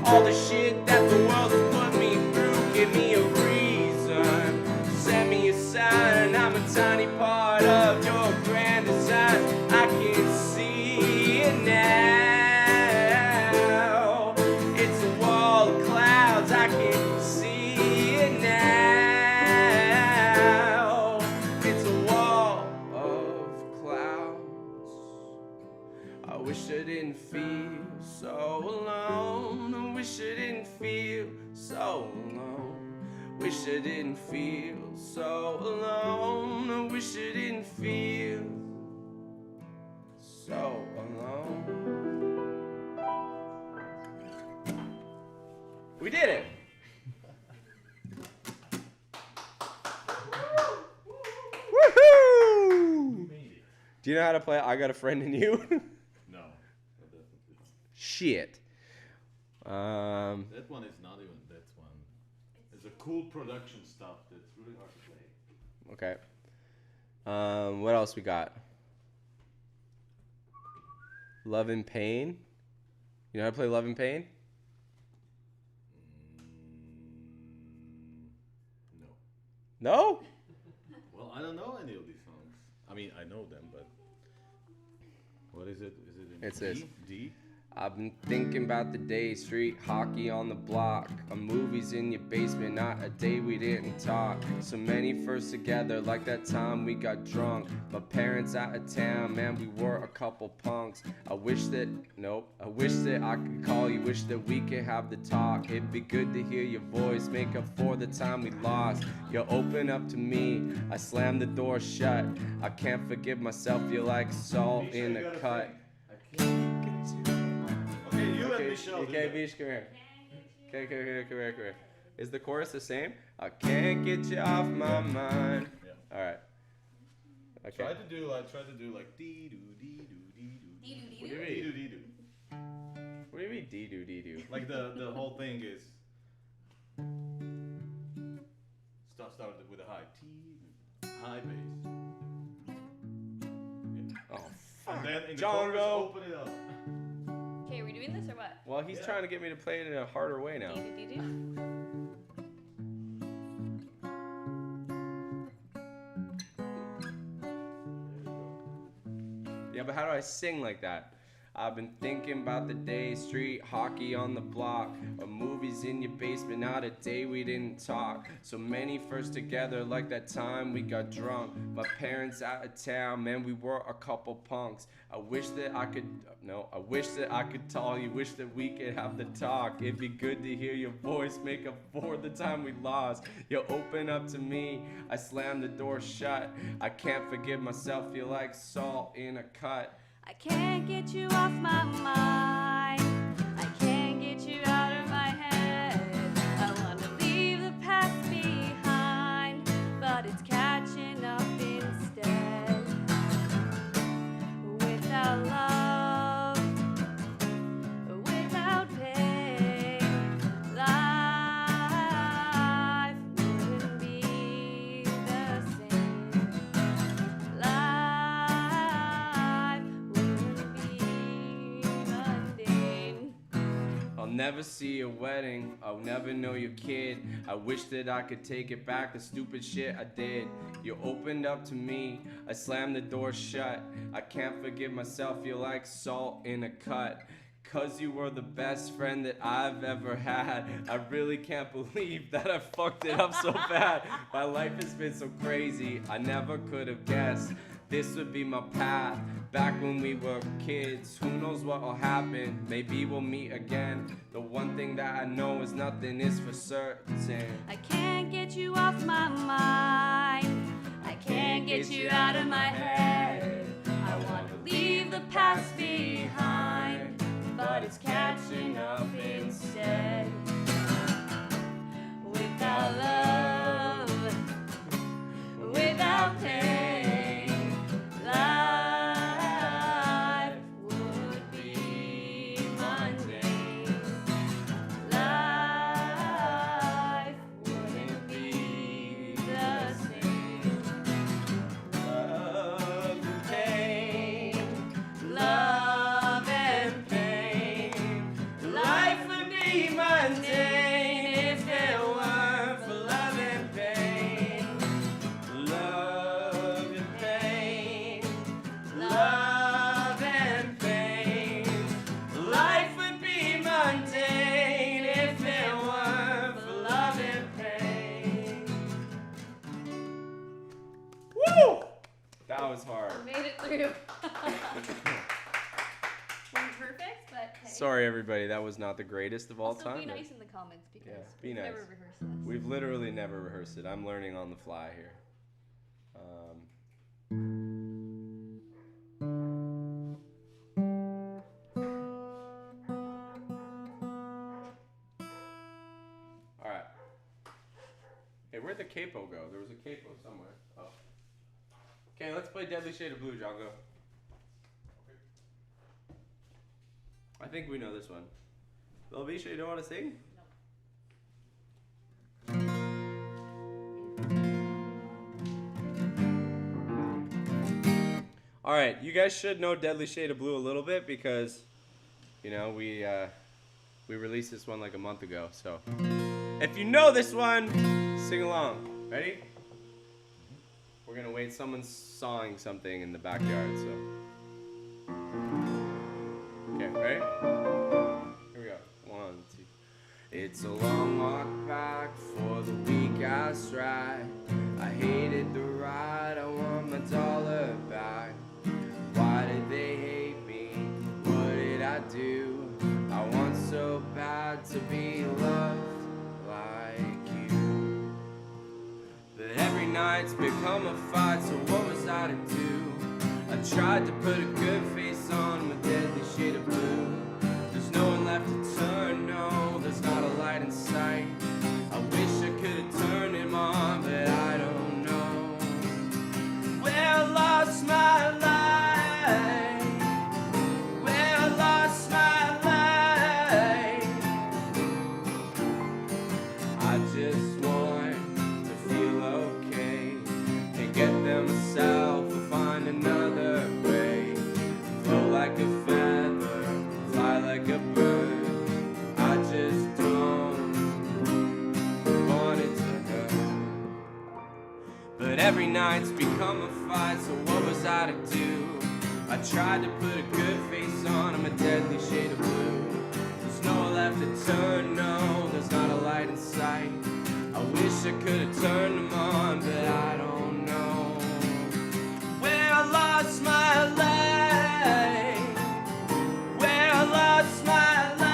All the shit that the world has put me through, give me a reason. Send me a sign, I'm a tiny part of your grand design. I can see it now. wish I didn't feel so alone. I wish I didn't feel so alone. Wish I didn't feel so alone. I wish I didn't feel so alone. We did it! Woohoo! Do you know how to play I Got a Friend in You? No, definitely. Shit. That one is not even that one. It's a cool production stuff that's really hard to play. Okay. What else we got? Love and Pain. You know how to play Love and Pain? No. No? Well, I don't know any of these songs. I mean, I know them, but what is it? Is it in It's D? this. D? I've been thinking about the day, street hockey on the block, a movies in your basement, not a day we didn't talk. So many firsts together, like that time we got drunk. My parents out of town, man, we were a couple punks. I wish that I could call you, wish that we could have the talk. It'd be good to hear your voice, make up for the time we lost. You open up to me, I slam the door shut. I can't forgive myself, you're like salt in a cut. Okay, you and Michelle. do Okay, that. Vish, come here. Okay, come here. Is the chorus the same? I can't get you off my mind. Yeah. All right. Okay. Try to do like dee doo dee doo dee doo. What do you Dee doo mean? dee doo. What do you mean dee doo? Like the whole thing is started with a high bass. Oh fuck. And then in the Django. chorus, open it up. Okay, are we doing this or what? Well, he's trying to get me to play it in a harder way now. Yeah, but how do I sing like that? I've been thinking about the day, street hockey on the block, or movies in your basement, not a day we didn't talk. So many firsts together, like that time we got drunk. My parents out of town, man, we were a couple punks. I wish that I could tell you, wish that we could have the talk. It'd be good to hear your voice, make up for the time we lost. You open up to me, I slam the door shut. I can't forgive myself, you're like salt in a cut. I can't get you off my mind. I can't get you out of my head. I want to leave the past behind, but it's catching up instead. Without love, without pain, life wouldn't be the same. Life wouldn't be mundane. I'll never see your wedding, I'll never know your kid. I wish that I could take it back, the stupid shit I did. You opened up to me, I slammed the door shut. I can't forgive myself, you're like salt in a cut. Cause you were the best friend that I've ever had. I really can't believe that I fucked it up so bad. My life has been so crazy, I never could have guessed this would be my path. Back when we were kids, who knows what will happen? Maybe we'll meet again. The one thing that I know is nothing is for certain. I can't get you off my mind. I can't get you out of my head. I want to leave the past behind, but it's catching up instead. Without love, without pain, life would be mundane. Life wouldn't be the same. Love and pain, Love and pain. life would be mundane if it weren't for love and pain. Love and pain, love and pain. Life would be mundane if it weren't for love and pain. Woo! That was hard. Made it through. Sorry, everybody. That was not the greatest of all Also, time. be but nice in the comments because Yeah, be we've nice. never rehearsed this. We've literally never rehearsed it. I'm learning on the fly here. All right. Hey, where'd the capo go? There was a capo somewhere. Oh. Okay, let's play Deadly Shade of Blue, Django. I think we know this one. Belvisha, you don't want to sing? All right, you guys should know Deadly Shade of Blue a little bit because, you know, we released this one like a month ago. So, if you know this one, sing along. Ready? We're gonna wait. Someone's sawing something in the backyard. So, okay, ready? Here we go. 1, 2. It's a long walk back for the week I stride. I hated the ride. I want my dollar back. Why did they hate me? What did I do? I want so bad to be loved like you. But every night's become a fight, so what was I to do? I tried to put a good face on with deadly shade of blue. There's no one left to turn, no, there's not a light in sight. I wish I could have turned him on, but I don't know. Where I lost my life. Every night's become a fight, so what was I to do? I tried to put a good face on, I'm a deadly shade of blue. There's nowhere left to turn, no, there's not a light in sight. I wish I could have turned them on, but I don't know. Where I lost my life, where I lost my life.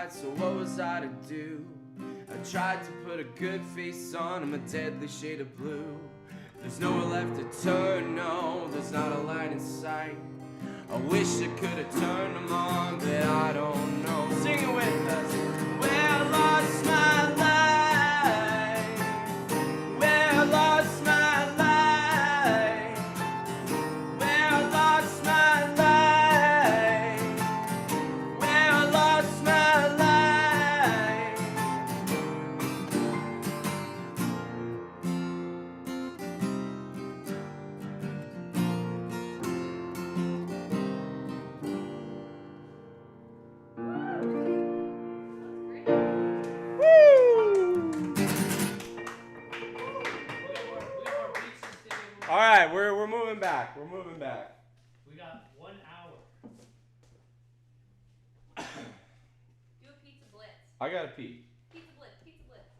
So what was I to do? I tried to put a good face on, I'm a deadly shade of blue. There's nowhere left to turn, no, there's not a light in sight. I wish I could have turned them on, but I don't know. Sing it with us. Where I lost my life, where I lost my life, where I lost my life, where I lost my life. All right, we're moving back. We're moving back. We got 1 hour. Do a pizza blitz. I gotta pee. Pizza blitz. Pizza blitz.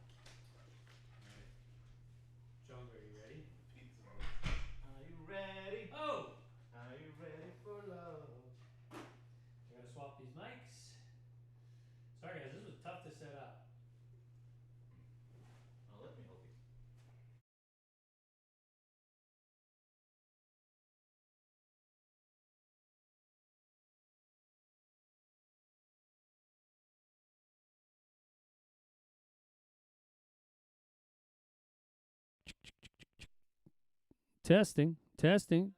John, are you ready? Are you ready? Oh! Are you ready for love? I gotta swap these mics. Sorry guys, this was tough to set up. Oh, let me help you. Testing, testing.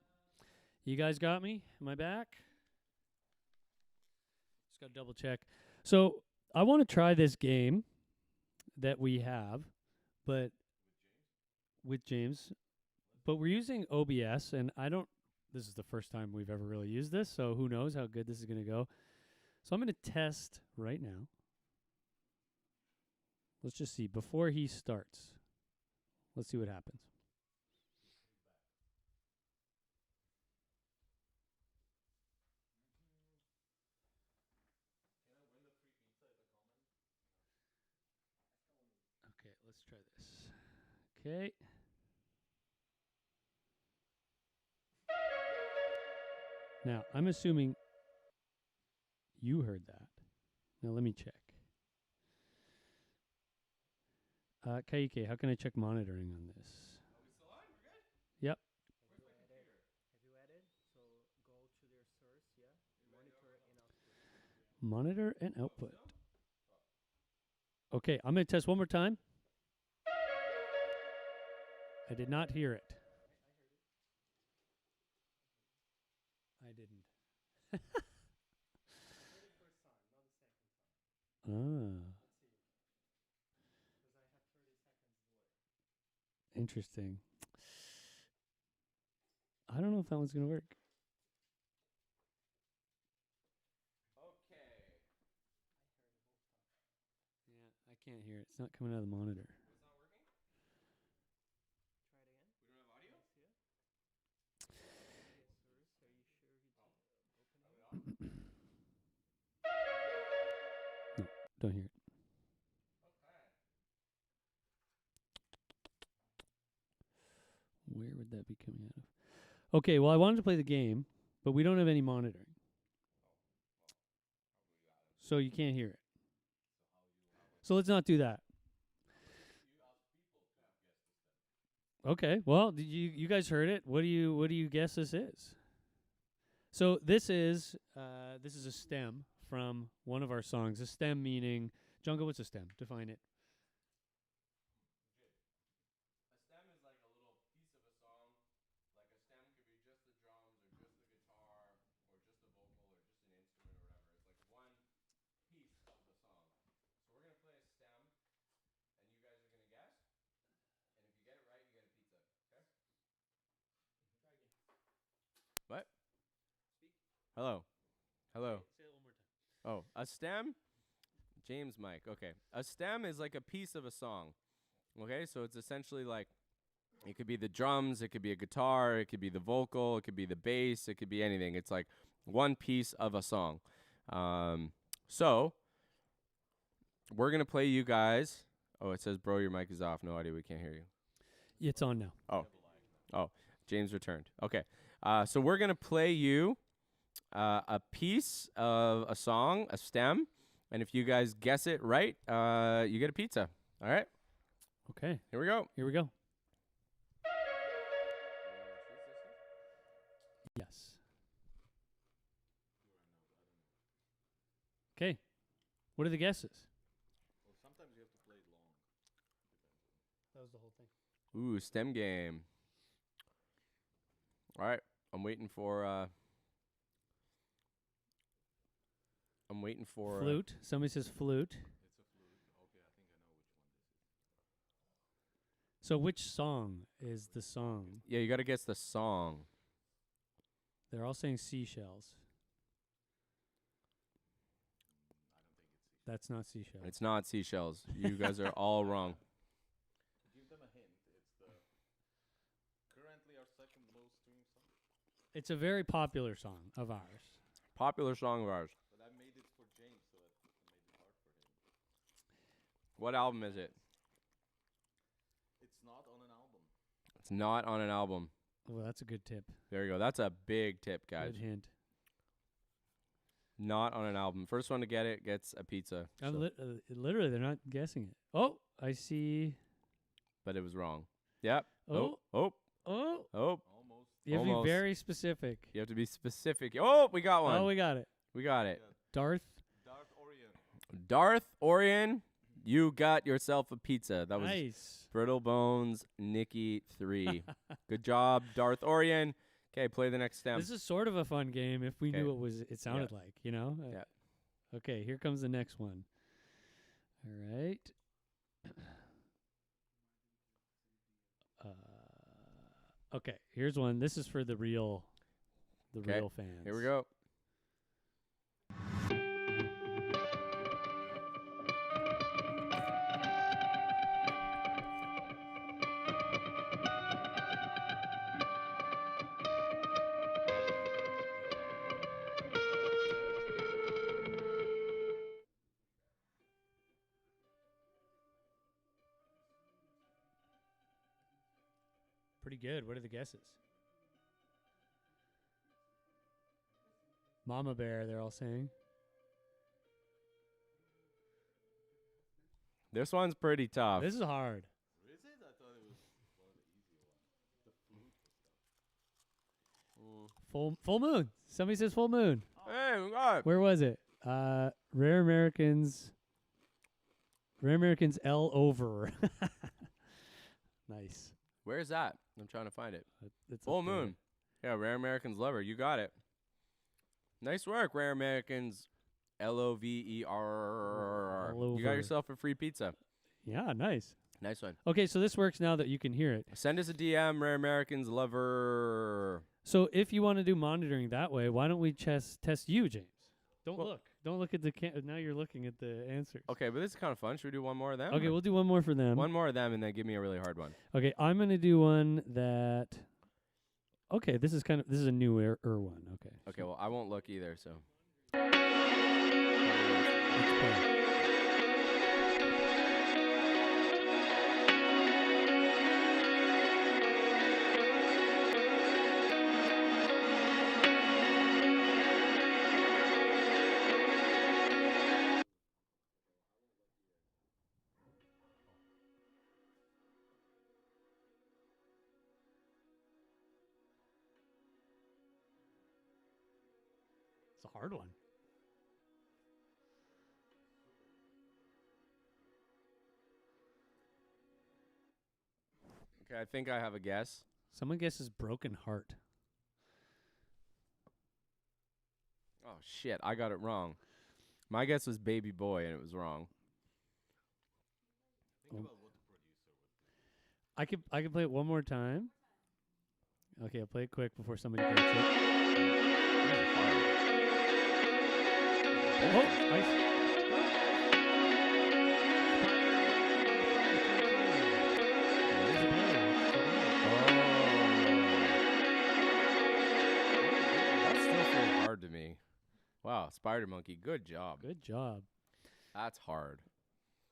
You guys got me? Am I back? Just got to double check. So I want to try this game that we have, but with James, but we're using OBS, and I don't. This is the first time we've ever really used this, so who knows how good this is going to go. So I'm going to test right now. Let's just see. Before he starts, let's see what happens. Okay, let's try this. Okay. Now, I'm assuming you heard that. Now, let me check. Kaike, how can I check monitoring on this? Are we still on? We're good? Yep. Where's my computer? Have you added? So go to their source, yeah? Monitor and output. Monitor and output. Okay, I'm going to test one more time. I did not hear it. I didn't. Interesting. I don't know if that one's going to work. Okay. Yeah, I can't hear it. It's not coming out of the monitor. It's not working? Try it again. We don't have audio? No, don't hear it. Where would that be coming out of? Okay, well, I wanted to play the game, but we don't have any monitoring. So you can't hear it. So let's not do that. Okay, well, did you guys heard it? What do you guess this is? So this is a stem from one of our songs. A stem meaning, Jungle, what's a stem? Define it. A stem is like a little piece of a song. Like a stem could be just the drums or just the guitar or just the vocal or just an instrument or whatever. It's like one piece of the song. So we're going to play a stem and you guys are going to guess. And if you get it right, you get a pizza. Okay? Try again. What? Speak. Hello. Hello. Say it one more time. Oh, a stem? James Mike. Okay. A stem is like a piece of a song. Okay, so it's essentially like it could be the drums, it could be a guitar, it could be the vocal, it could be the bass, it could be anything. It's like one piece of a song. So we're going to play you guys. Oh, it says, bro, your mic is off. No audio. We can't hear you. It's on now. Oh, James returned. Okay. So we're going to play you a piece of a song, a stem. And if you guys guess it right, you get a pizza. All right? Okay, Here we go. here we go. Yes. Okay. What are the guesses? Well, sometimes you have to play it long. That was the whole thing. Ooh, stem game. All right. I'm waiting for Flute. Somebody says flute. It's a flute. Okay, I think I know which one this is. So which song is the song? Yeah, you got to guess the song. They're all saying seashells. I don't think That's it's not seashells. It's not seashells. You guys are all wrong. To give them a hint, it's the currently our second most streamed song. It's a very popular song of ours. Popular song of ours. But I made it for James, so it made it hard for him. What album is it? It's not on an album. It's not on an album. Well, that's a good tip. There you go. That's a big tip, guys. Good hint. Not on an album. First one to get it gets a pizza. So- Literally, they're not guessing it. Oh, I see. but it was wrong. Yep. Oh, Oh. oh. Oh. Almost. You have to Almost. be very specific. You have to be specific. Oh, we got one. Oh, we got it. We got it. Darth. Darth Orion. Darth Orion, you got yourself a pizza. That was Nice. Brittle Bones Nikki 3. Good job, Darth Orion. Okay, play the next stem. This is sort of a fun game if we knew Okay. it sounded like, you know? Yeah. Okay, here comes the next one. All right. Okay, here's one. This is for the real Okay, real fans. Here we go. good. What are the guesses? Mama Bear, they're all saying. This one's pretty tough. This is hard. Is it? I thought it was one of the easy ones. The flute. Full Moon. Somebody says Full Moon. Hey, we got it. Where was it? Rare Americans. Rare Americans L over. Nice. Where's that? I'm trying to find it. It's Full up there. Moon. Yeah, Rare Americans Lover. You got it. Nice work, Rare Americans. LOVER. You got Lover. yourself a free pizza. Yeah, nice. Nice one. Okay, so this works now that you can hear it. Send us a DM, Rare Americans Lover. So if you want to do monitoring that way, why don't we test you, James? Don't Well- look. Don't look at the now you're looking at the answers. Okay, but this is kind of fun. Should we do one more of them? Okay, or- we'll do one more for them. one more of them, and then give me a really hard one. Okay, I'm going to do one that okay, this is a newer one. Okay. Okay, well, I won't look either, so. Let's play. It's a hard one. Okay, I think I have a guess. Someone guesses Broken Heart. Oh, shit, I got it wrong. My guess was Baby Boy, and it was wrong. Think Oh. about what the producer would do. I could play it one more time. Okay, I'll play it quick before somebody gets it. Oh, That's still feels hard to me. Wow, Spider Monkey, good job. Good job. That's hard.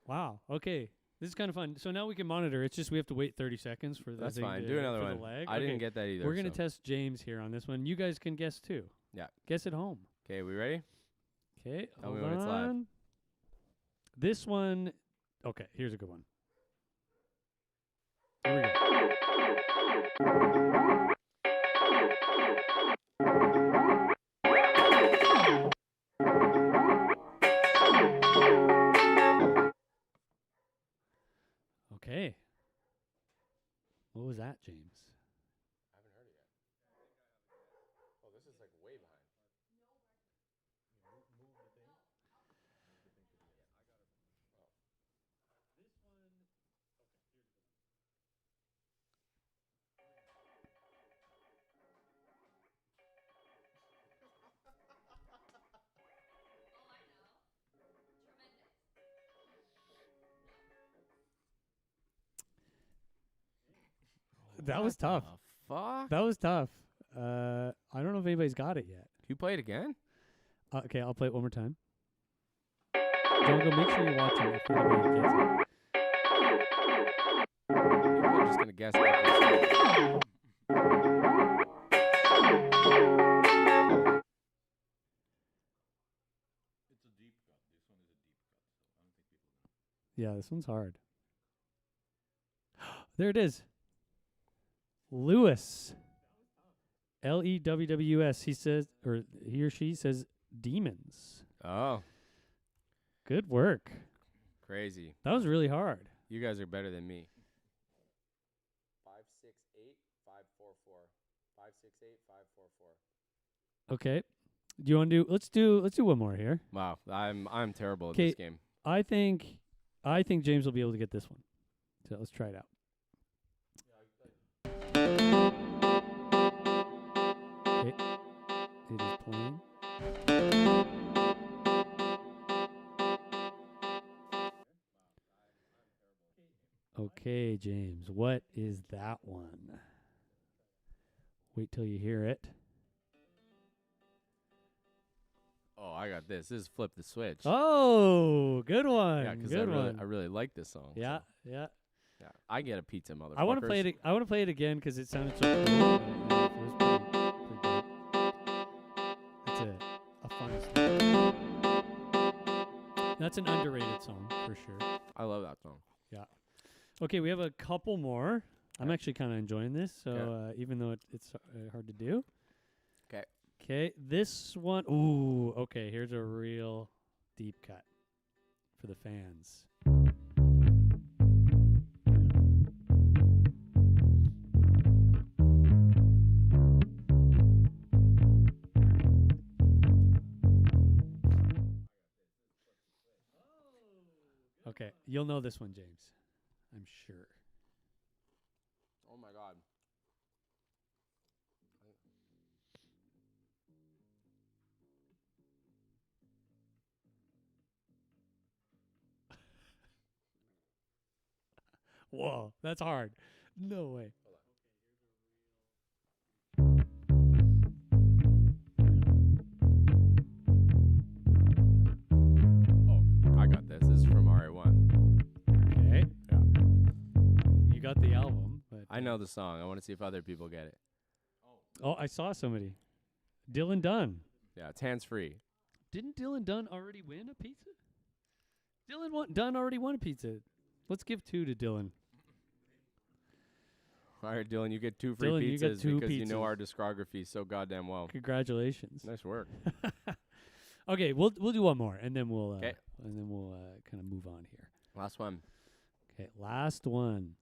Wow. Okay. This is kind of fun. So now we can monitor. It's just we have to wait 30 seconds for the That's thing fine. to- Do another for one. the lag. I Okay. didn't get that either. We're going to so. test James here on this one. You guys can guess too. Yeah. Guess at home. Okay, we ready? Okay. Tell me hold when it's live. on. This one. Okay, here's a good one. Here we go. Okay. What was that, James? I haven't heard it yet. Oh, this is like way behind. That was tough. Fuck. That was tough. I don't know if anybody's got it yet. You play it again? Okay, I'll play it one more time. Jungle, make sure you're watching if anybody gets it. People are just gonna guess every It's a deep cut. This one is a deep cut, so I don't think people know. Yeah, this one's hard. There it is. Lewis. Lewws. He says, or he or she says, demons. Oh, Good work. crazy. That was really hard. You guys are better than me. 568 544. 568 544. Okay. Do you want to do? Let's do one more here. Wow, I'm terrible at 'Kay. this game. I think James will be able to get this one. So let's try it out. Okay. It is playing. Okay, James, what is that one? Wait till you hear it. Oh, I got this. This is Flip the Switch. Oh, good one. yeah, because good I one. really like this song. Yeah, so. yeah. Yeah, I get a pizza, motherfuckers. I want to play it. I want to play it again because it sounded so cool. It was pretty good. It's a fun song. That's an underrated song for sure. I love that song. Okay, we have a couple more. I'm Okay. actually kind of enjoying this, so Okay. even though it's hard to do. 'Kay. Okay, this one. Ooh, okay. Here's a real deep cut for the fans. Okay, you'll know this one, James. I'm sure. Oh my god. Whoa, that's hard. No way. Oh, I got this. This is from RA1. Okay. Yeah. You got the album, but I know the song. I want to see if other people get it. oh, I saw somebody. Dylan Dunn. Yeah, it's hands free. Didn't Dylan Dunn already win a pizza? Dunn already won a pizza. Let's give 2 to Dylan. All right, Dylan, you get 2 free Dylan, you get pizzas 2 because you know pizzas. our discography so goddamn well. Congratulations. Nice work. Okay, we'll do one more, and then we'll 'Kay. kind of move on here. Last one. Okay, last one.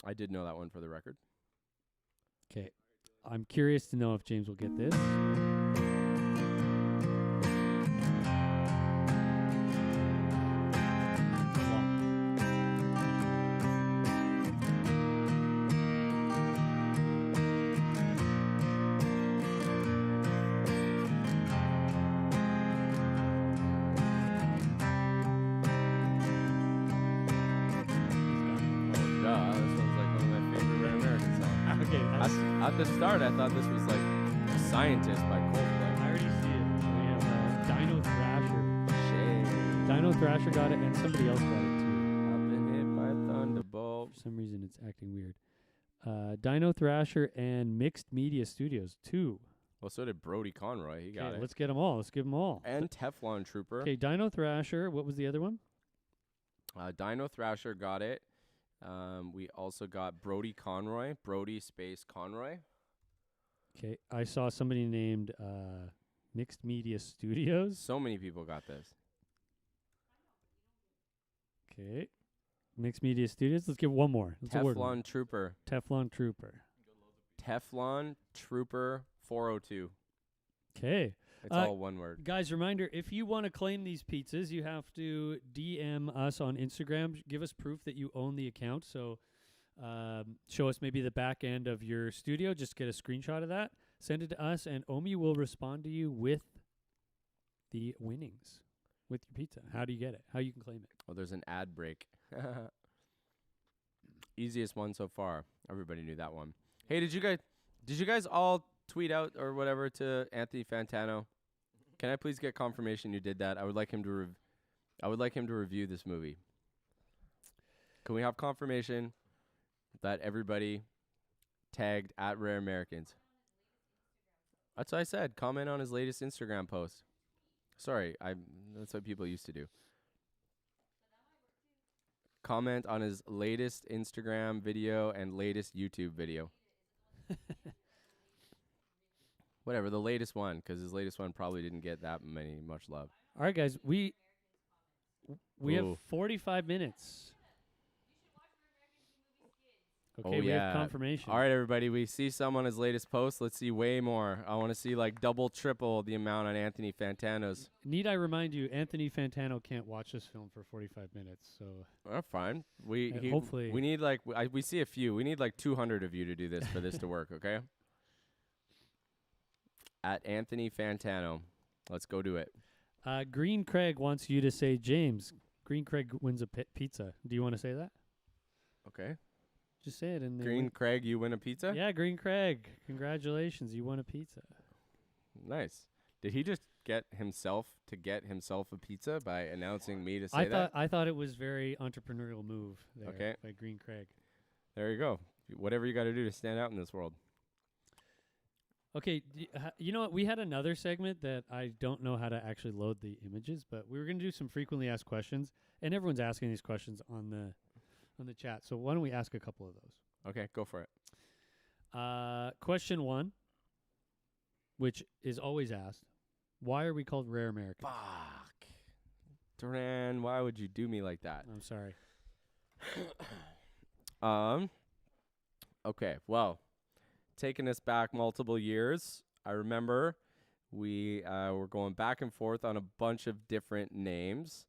I did know that one for the record. Okay, I'm curious to know if James will get this. Oh, duh. This one's like one of my favorite Rare American songs. Okay, At the start, I thought this was like Scientist by Coldplay. I already see it. We have Dino Thrasher. Shade. Dino Thrasher got it, and somebody else got it too. I've been hit by a thunderbolt. For some reason, it's acting weird. Dino Thrasher and Mixed Media Studios 2. Well, so did Brody Conroy. He got Okay, it. let's get them all. Let's give them all. And Teflon Trooper. Okay, Dino Thrasher. What was the other one? Dino Thrasher got it. We also got Brody Conroy. Brody space Conroy. Okay, I saw somebody named Mixed Media Studios. So many people got this. Okay, Mixed Media Studios. Let's give one more. Let's award one. Teflon Trooper. Teflon Trooper. Teflon Trooper 402. Okay. It's all one word. Guys, reminder, if you want to claim these pizzas, you have to DM us on Instagram. Give us proof that you own the account. So show us maybe the back end of your studio. Just get a screenshot of that. Send it to us, and Omi will respond to you with the winnings with your pizza. How do you get it? How you can claim it. Oh, there's an ad break. Easiest one so far. Everybody knew that one. Hey, did you guys all tweet out or whatever to Anthony Fantano? Can I please get confirmation you did that? I would like him to review this movie. Can we have confirmation that everybody tagged at Rare Americans? That's what I said. Comment on his latest Instagram post. Sorry, that's what people used to do. Comment on his latest Instagram video and latest YouTube video. Whatever, the latest one, because his latest one probably didn't get that much love. All right, guys. We have Ooh. 45 minutes. Okay, Oh, we yeah. have confirmation. All right, everybody, we see some on his latest post. Let's see way more. I want to see like double, triple the amount on Anthony Fantano's. Need I remind you, Anthony Fantano can't watch this film for 45 minutes. So Fine. hopefully. We need like, we see a few. We need like 200 of you to do this for this to work, okay? At Anthony Fantano. Let's go do it. Green Craig wants you to say, James, Green Craig wins a pizza. Do you want to say that? Okay. Just say it. And Green Craig, you win a pizza? Yeah, Green Craig. Congratulations. You won a pizza. Nice. Did he just get himself a pizza by announcing me to say that? I thought it was very entrepreneurial move there Okay. by Green Craig. There you go. Whatever you got to do to stand out in this world. Okay, you know what? We had another segment that I don't know how to actually load the images, but we were going to do some frequently asked questions, and everyone's asking these questions on the chat. So why don't we ask a couple of those? Okay, go for it. Question 1, which is always asked: why are we called Rare Americans? Fuck. Duran, why would you do me like that? I'm sorry. Okay, well, taking us back multiple years, I remember we were going back and forth on a bunch of different names,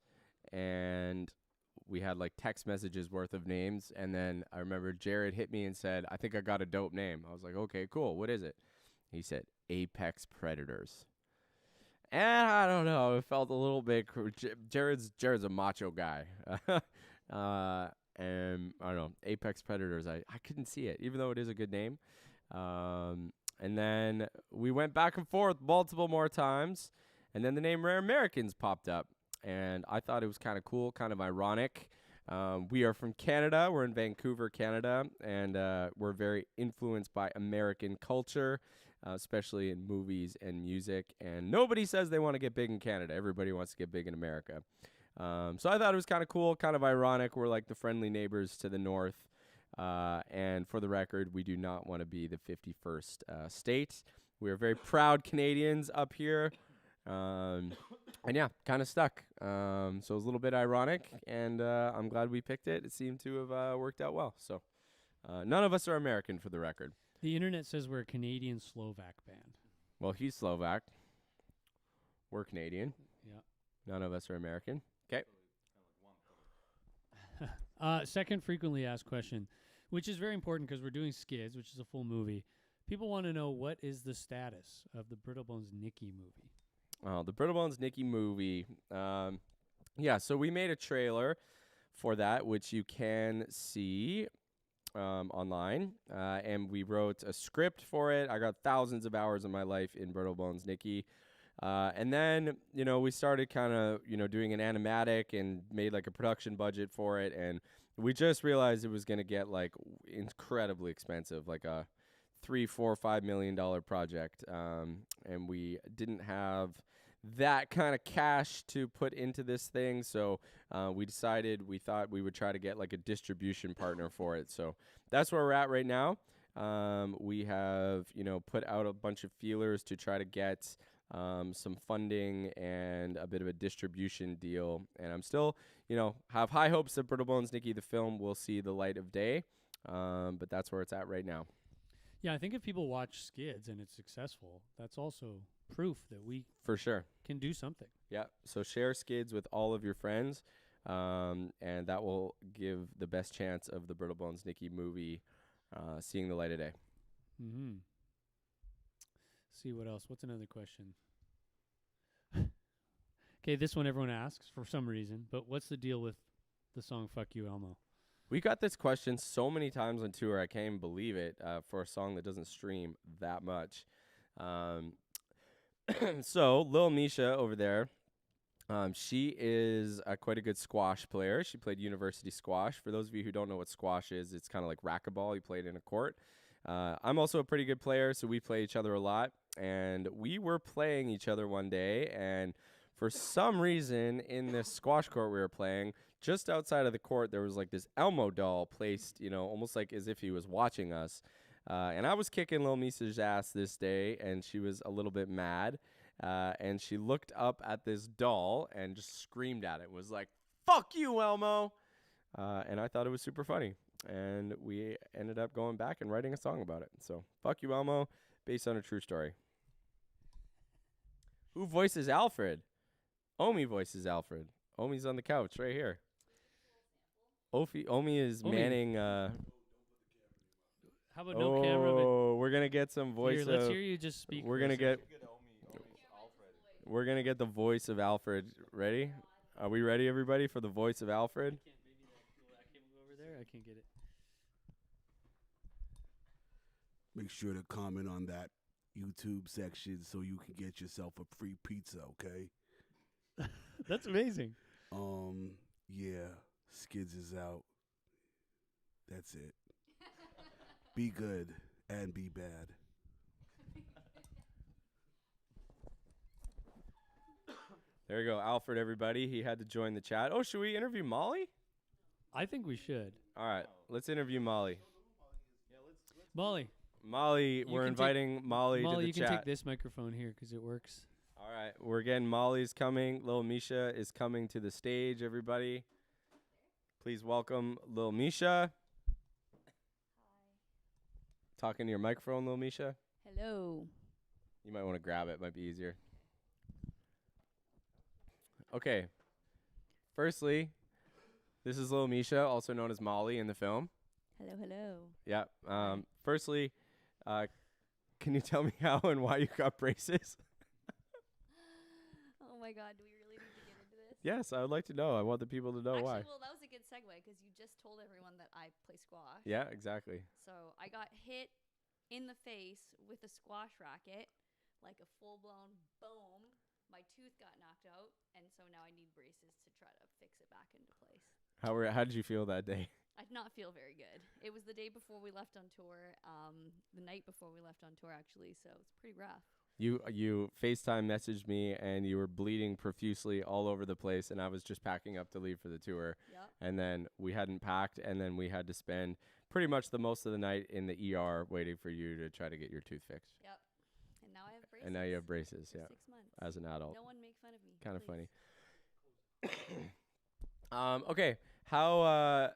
and we had like text messages worth of names, and then I remember Jared hit me and said, I think I got a dope name. I was like, okay, cool, what is it? He said, Apex Predators. And I don't know, it felt a little bit, Jared's a macho guy. And I don't know, Apex Predators, I couldn't see it, even though it is a good name. And then we went back and forth multiple more times, and then the name Rare Americans popped up, and I thought it was kind of cool, kind of ironic. We are from Canada. We're in Vancouver, Canada, and we're very influenced by American culture, especially in movies and music, and nobody says they want to get big in Canada. Everybody wants to get big in America. So I thought it was kind of cool, kind of ironic. We're like the friendly neighbors to the north. And for the record, we do not want to be the 51st state. We are very proud Canadians up here. And yeah, kind of stuck. So it was a little bit ironic, and I'm glad we picked it. It seemed to have worked out well. So none of us are American, for the record. The internet says we're a Canadian Slovak band. Well, he's Slovak. We're Canadian. Yeah. None of us are American. Okay. Second frequently asked question, which is very important because we're doing Skids, which is a full movie. People want to know, what is the status of the Brittlebones Nikki movie? The Brittlebones Nikki movie. Yeah, so we made a trailer for that, which you can see online. And we wrote a script for it. I got thousands of hours of my life in Brittlebones Nikki. And then, we started kind of, doing an animatic and made like a production budget for it. And we just realized it was going to get like incredibly expensive, like a $3, $4, $5 million project. And we didn't have that kind of cash to put into this thing. So we thought we would try to get like a distribution partner for it. So that's where we're at right now. We have, put out a bunch of feelers to try to get some funding and a bit of a distribution deal. And I'm still, have high hopes that Brittlebones Nikki, the film, will see the light of day. But that's where it's at right now. Yeah, I think if people watch Skids and it's successful, that's also proof that we For sure. can do something. Yeah. So share Skids with all of your friends. And that will give the best chance of the Brittlebones Nikki movie seeing the light of day. Mm-hmm. See what else. What's another question? Okay, this one everyone asks for some reason, but what's the deal with the song Fuck You, Elmo? We got this question so many times on tour, I can't even believe it, for a song that doesn't stream that much. So, Lil Misha over there, she is quite a good squash player. She played university squash. For those of you who don't know what squash is, it's kind of like racquetball. You play it in a court. I'm also a pretty good player, so we play each other a lot. And we were playing each other one day, and for some reason in this squash court we were playing, just outside of the court, there was like this Elmo doll placed, almost like as if he was watching us. And I was kicking Lil Misa's ass this day, and she was a little bit mad. And she looked up at this doll and just screamed at it. Was like, "Fuck you, Elmo!" And I thought it was super funny. And we ended up going back and writing a song about it. So, "Fuck you, Elmo," based on a true story. Who voices Alfred? Omi voices Alfred. Omi's on the couch right here. Omi is manning. How about no camera? Oh, we're gonna get some voice. Here, let's hear you just speak. We're for a gonna second. get the voice of Alfred. Ready? Are we ready, everybody, for the voice of Alfred? I can't go over there. I can't get it. Make sure to comment on that YouTube section so you can get yourself a free pizza, okay? That's amazing. Yeah, Skids is out. That's it. Be good and be bad. There you go, Alfred, everybody. He had to join the chat. Oh, should we interview Molly? I think we should. All right, let's interview Molly. Molly. Molly, You we're can inviting Molly to the you can chat. take this microphone here because it works. All right, we're getting Molly's coming. Lil Misha is coming to the stage, everybody. Please welcome Lil Misha. Talking to your microphone, Lil Misha. Hello. You might want to grab it. Might be easier. Okay. Firstly, this is Lil Misha, also known as Molly in the film. Hello, hello. Yeah. Firstly, can you tell me how and why you got braces? Oh my God, do we really need to get into this? Yes, I would like to know. I want the people to know why. Well, that was a good segue because you just told everyone that I play squash. Yeah, exactly. So I got hit in the face with a squash racket, like a full-blown boom. My tooth got knocked out, and so now I need braces to try to fix it back into place. How did you feel that day? I did not feel very good. It was the day before we left on tour, the night before we left on tour, actually, so it's pretty rough. You FaceTime messaged me and you were bleeding profusely all over the place, and I was just packing up to leave for the tour. Yep. And then we hadn't packed, and then we had to spend pretty much the most of the night in the ER waiting for you to try to get your tooth fixed. Yep. And now I have braces. And now you have braces, for yeah, 6 months. as an adult. No one make fun of me. Kind of please. funny. Okay, how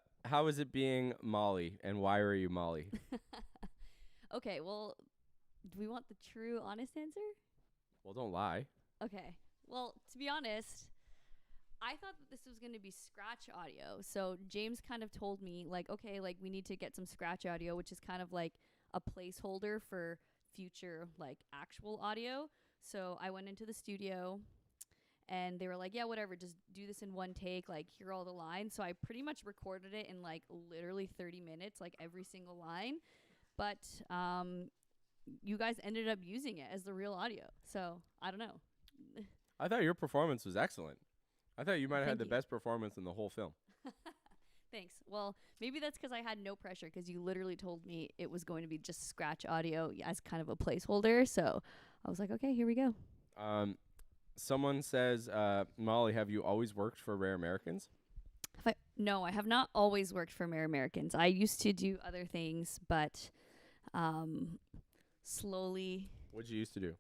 is it being Molly, and why are you Molly? Okay, well, do we want the true, honest answer? Well, don't lie. Okay. Well, to be honest, I thought that this was going to be scratch audio. So James kind of told me, like, okay, like, we need to get some scratch audio, which is kind of like a placeholder for future, like, actual audio. So I went into the studio, and they were like, yeah, whatever, just do this in one take, like, hear all the lines. So I pretty much recorded it in, like, literally 30 minutes, like, every single line. But you guys ended up using it as the real audio. So I don't know. I thought your performance was excellent. I thought you might have had Thank the you. best performance in the whole film. Thanks. Well, maybe that's because I had no pressure because you literally told me it was going to be just scratch audio as kind of a placeholder. So I was like, okay, here we go. Someone says, Molly, have you always worked for Rare Americans? No, I have not always worked for Rare Americans. I used to do other things, but slowly. What did you used to do?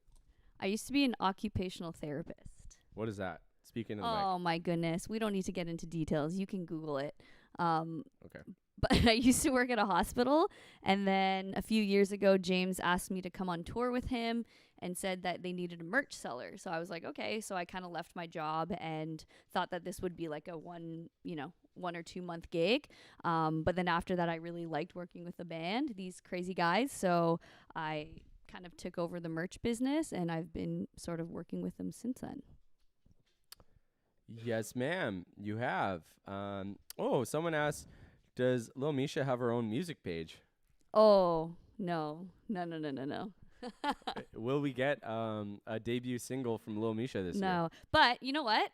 I used to be an occupational therapist. What is that? Speaking of the Oh my goodness. We don't need to get into details. You can Google it. Okay. But I used to work at a hospital, and then a few years ago, James asked me to come on tour with him and said that they needed a merch seller. So I was like, okay. So I kind of left my job and thought that this would be like a 1 or 2 month gig. But then after that, I really liked working with the band, these crazy guys. So I kind of took over the merch business, and I've been sort of working with them since then. Yes, ma'am, you have. Someone asked, does Lil Misha have her own music page? Oh, no. Will we get a debut single from Lil Misha this year? No. But you know what?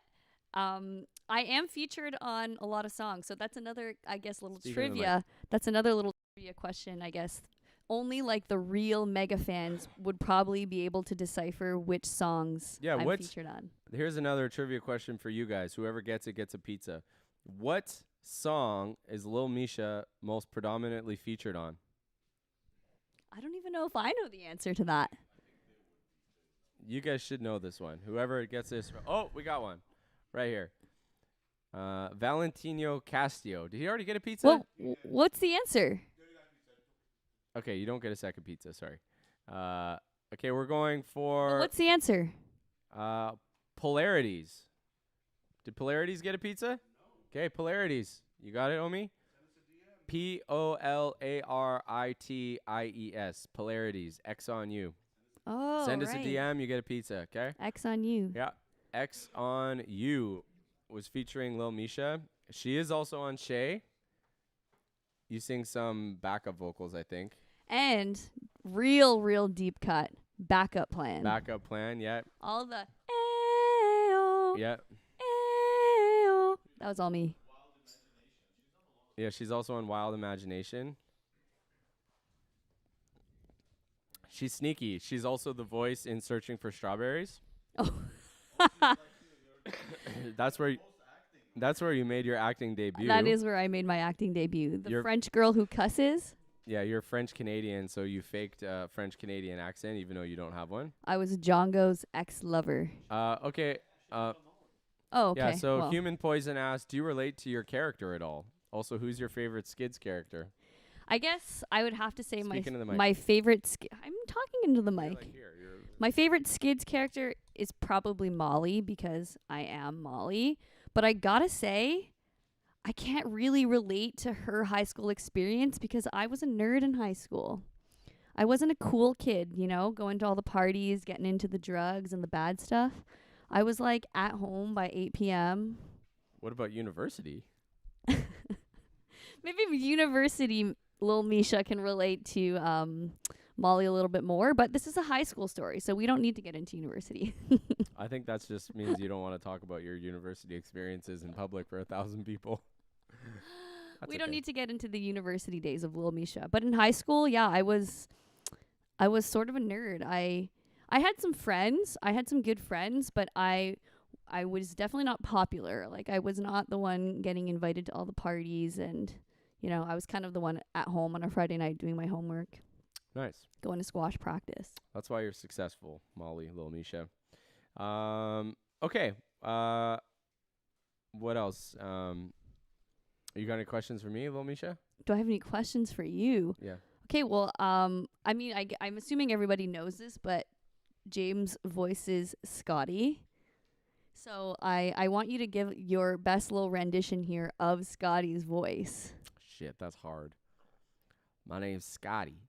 I am featured on a lot of songs. So that's another, I guess, little Speaking of the trivia. That's another little trivia question, I guess. Only like the real mega fans would probably be able to decipher which songs I'm featured on. Here's another trivia question for you guys. Whoever gets it gets a pizza. What song is Lil Misha most predominantly featured on? I don't even know if I know the answer to that. You guys should know this one. Whoever gets this. Oh, we got one. Right here. Valentino Castillo. Did he already get a pizza? Well, what's the answer? Okay, you don't get a second pizza. Sorry. Okay, we're going for... What's the answer? Polarities. Did Polarities get a pizza? No. Okay, Polarities. You got it, Omi? Polarities. Polarities. X on you. Oh, Send us a DM, you get a pizza, okay? X on you. Yeah. X on you was featuring Lil Misha. She is also on Shay. You sing some backup vocals, I think. And real deep cut. backup plan. Backup plan. Yeah. All the ayo, Yeah. ayo. That was all me. Yeah. She's also on Wild Imagination. She's sneaky. She's also the voice in Searching for Strawberries. Oh. That's where you made your acting debut. That is where I made my acting debut. The You're- French girl who cusses. Yeah, you're French Canadian, so you faked a French Canadian accent even though you don't have one. I was Django's ex-lover. Okay. Oh, okay. Yeah, so well. Human Poison asked, do you relate to your character at all? Also, who's your favorite Skids character? I guess I would have to say Speak into the mic. my favorite. I'm talking into the mic. Like here, you're My favorite Skids character is probably Molly because I am Molly. But I gotta say, I can't really relate to her high school experience because I was a nerd in high school. I wasn't a cool kid, you know, going to all the parties, getting into the drugs and the bad stuff. I was like at home by 8 p.m. What about university? Maybe university, Lil Misha can relate to Molly a little bit more, but this is a high school story, so we don't need to get into university. I think that just means you don't want to talk about your university experiences in public for 1,000 people. We don't need to get into the university days of Lil Misha, but in high school, yeah, I was sort of a nerd. I had some friends, I had some good friends, but I was definitely not popular. Like I was not the one getting invited to all the parties, and you know, I was kind of the one at home on a Friday night doing my homework. Nice. Going to squash practice. That's why you're successful, Molly, Lil Misha. Okay. What else? You got any questions for me, Lil Misha? Do I have any questions for you? Yeah. Okay, well, I mean, I'm assuming everybody knows this, but James voices Scotty. So I want you to give your best little rendition here of Scotty's voice. Shit, that's hard. My name's Scotty.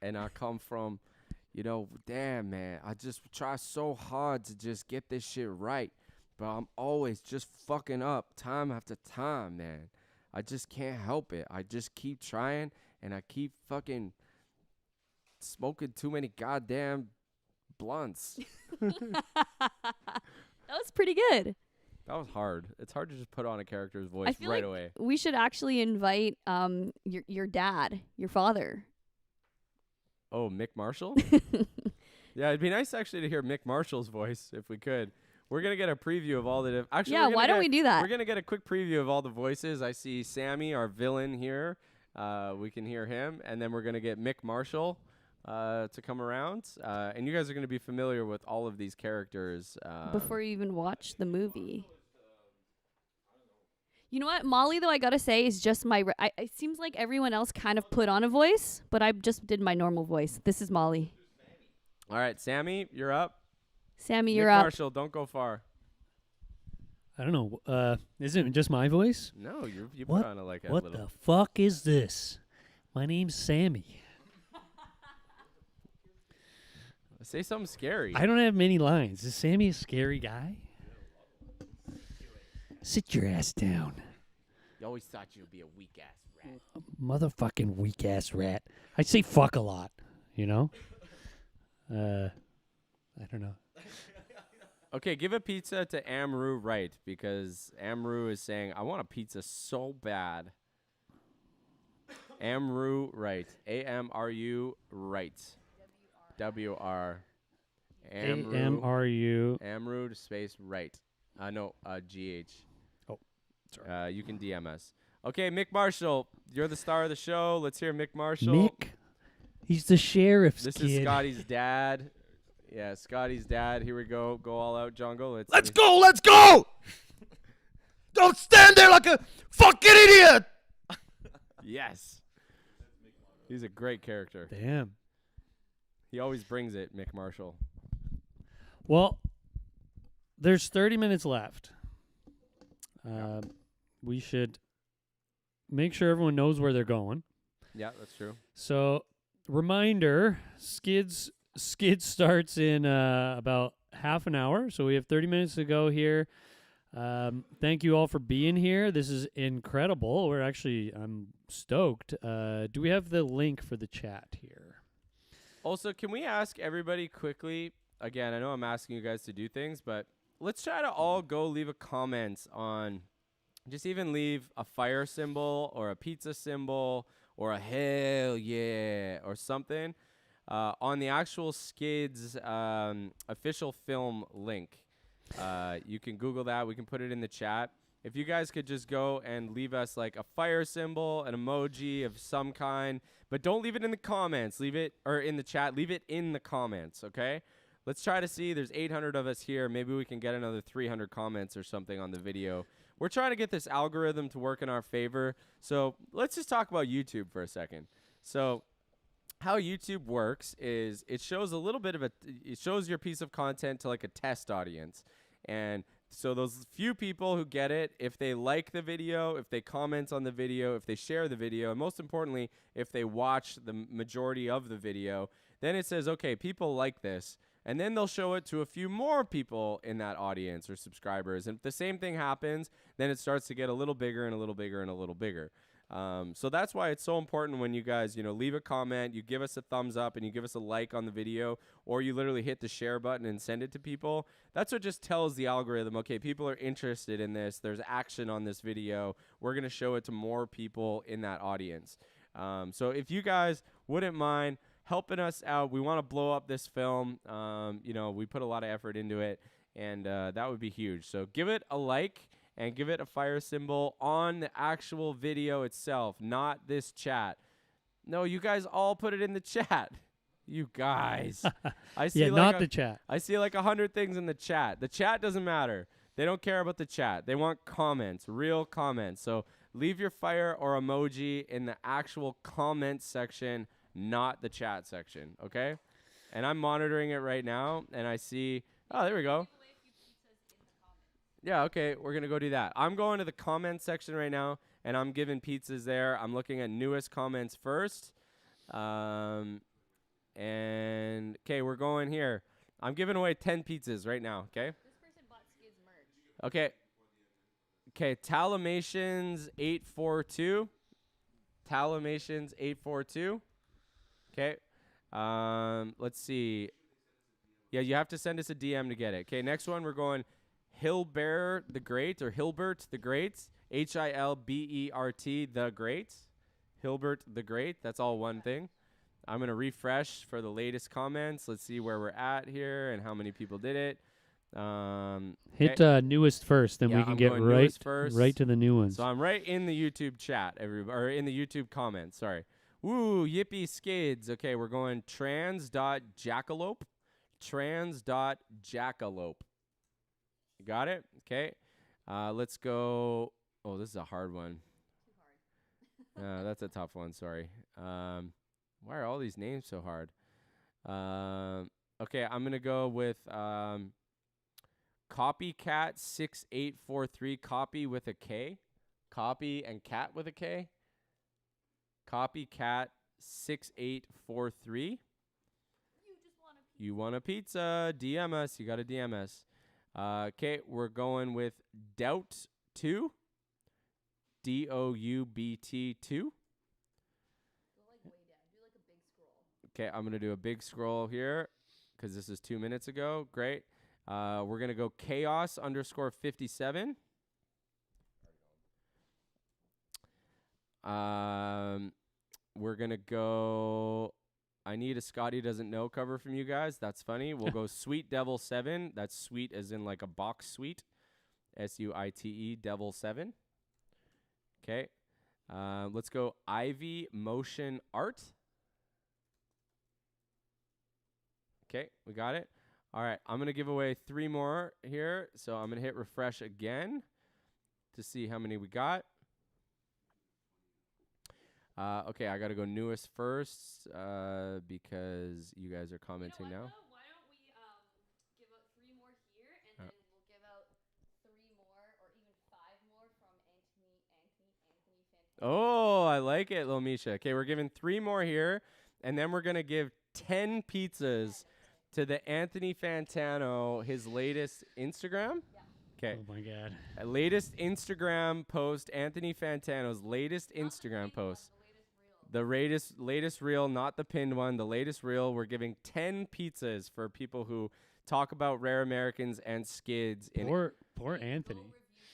And I come from, damn, man. I just try so hard to just get this shit right. But I'm always just fucking up time after time, man. I just can't help it. I just keep trying, and I keep fucking smoking too many goddamn blunts. That was pretty good. That was hard. It's hard to just put on a character's voice I feel right like away. we should actually invite your dad, your father. Oh, Mick Marshall? Yeah, it'd be nice actually to hear Mick Marshall's voice if we could. We're going to get a preview of all the... Actually, Yeah, why don't we do that? We're going to get a quick preview of all the voices. I see Sammy, our villain here. We can hear him. And then we're going to get Mick Marshall to come around. And you guys are going to be familiar with all of these characters. Before you even watch the movie. You know what? Molly, though, I gotta say, is just my... it seems like everyone else kind of put on a voice, but I just did my normal voice. This is Molly. All right, Sammy, you're up. Sammy, you're Mick up. Marshall, don't go far. I don't know. Isn't it just my voice? No, you What? put on a What little... the fuck is this? My name's Sammy. Say something scary. I don't have many lines. Is Sammy a scary guy? Sit your ass down. You always thought you'd be a weak-ass rat. Motherfucking weak ass rat. I say fuck a lot, you know? I don't know. Okay, give a pizza to Amru Wright, because Amru is saying, I want a pizza so bad. Amru Wright. A-M-R-U Wright. W-R. A-M-R-U. Amru space Wright. G-H. Oh, sorry. You can DM us. Okay, Mick Marshall, you're the star of the show. Let's hear Mick Marshall. Mick? He's the sheriff's This kid. is Scotty's dad. Yeah, Scotty's dad. Here we go. Go all out, Jungle. Let's go! Let's go! Don't stand there like a fucking idiot! Yes. He's a great character. Damn. He always brings it, Mick Marshall. Well, there's 30 minutes left. We should make sure everyone knows where they're going. Yeah, that's true. So, reminder, Skids starts in about half an hour, so we have 30 minutes to go here. Thank you all for being here. This is incredible. I'm stoked. Do we have the link for the chat here? Also, can we ask everybody quickly? Again, I know I'm asking you guys to do things, but let's try to all go leave a comment on. Just even leave a fire symbol or a pizza symbol or a hell yeah or something on the actual Skids official film link. You can Google that. We can put it in the chat. If you guys could just go and leave us like a fire symbol, an emoji of some kind, but don't leave it in the comments. Leave it or in the chat. Leave it in the comments, okay? Let's try to see. There's 800 of us here. Maybe we can get another 300 comments or something on the video. We're trying to get this algorithm to work in our favor. So let's just talk about YouTube for a second. So how YouTube works is it shows a little bit of it shows your piece of content to like a test audience. And so those few people who get it, if they like the video, if they comment on the video, if they share the video, and most importantly, if they watch the majority of the video, then it says, okay, people like this. And then they'll show it to a few more people in that audience or subscribers. And if the same thing happens, then it starts to get a little bigger and a little bigger and a little bigger. So that's why it's so important when you guys, leave a comment, you give us a thumbs up, and you give us a like on the video, or you literally hit the share button and send it to people. That's what just tells the algorithm, okay, people are interested in this. There's action on this video. We're going to show it to more people in that audience. So if you guys wouldn't mind helping us out, we want to blow up this film. We put a lot of effort into it, and that would be huge. So give it a like and give it a fire symbol on the actual video itself, not this chat. No, you guys all put it in the chat. You guys. I see not the chat. I see like 100 things in the chat. The chat doesn't matter. They don't care about the chat. They want comments, real comments. So leave your fire or emoji in the actual comment section, not the chat section, okay? And I'm monitoring it right now, and I see, oh, there we go. Yeah, okay, we're going to go do that. I'm going to the comment section right now, and I'm giving pizzas there. I'm looking at newest comments first. And, okay, we're going here. I'm giving away 10 pizzas right now, okay? This person bought Skids merch. Okay. Okay, Talamations 842. Talamations 842. Okay. Let's see. Yeah, you have to send us a DM to get it. Okay, next one we're going Hilbert the Great or Hilbert the Great. Hilbert the Great. Hilbert the Great. That's all one thing. I'm going to refresh for the latest comments. Let's see where we're at here and how many people did it. Hit newest first, then we can get right to the new ones. So I'm right in the YouTube chat, or in the YouTube comments. Sorry. Woo, yippee skids. Okay, we're going trans.jackalope. Trans.jackalope. You got it? Okay. Let's go. Oh, this is a hard one. Too hard. That's a tough one. Sorry. Why are all these names so hard? Okay, I'm going to go with Copycat 6843. Copy with a K. Copy and cat with a K. Copycat 6843. You want a pizza? DM us. You got to DM us. Okay, we're going with Doubt 2. DOUBT 2. Go like way down. Do like a big scroll. Okay, I'm going to do a big scroll here because this is 2 minutes ago. Great. We're going to go chaos _ 57. We're going to go, I need a Scotty doesn't know cover from you guys. That's funny. We'll go Sweet Devil 7. That's sweet as in like a box sweet. SUITE Devil 7. Okay. Let's go Ivy Motion Art. Okay, we got it. All right, I'm going to give away 3 more here. So I'm going to hit refresh again to see how many we got. Okay, I got to go newest first because you guys are commenting now. Why don't we give out 3 more here, and then we'll give out 3 more or even 5 more from Anthony Fantano. Oh, I like it, Lil Misha. Okay, we're giving 3 more here, and then we're going to give 10 pizzas to the Anthony Fantano, his latest Instagram. Yeah. Okay. Oh my God. Latest Instagram post, Anthony Fantano's latest Instagram post. The latest reel, not the pinned one, the latest reel, we're giving 10 pizzas for people who talk about Rare Americans and Skids. Poor Anthony. Go review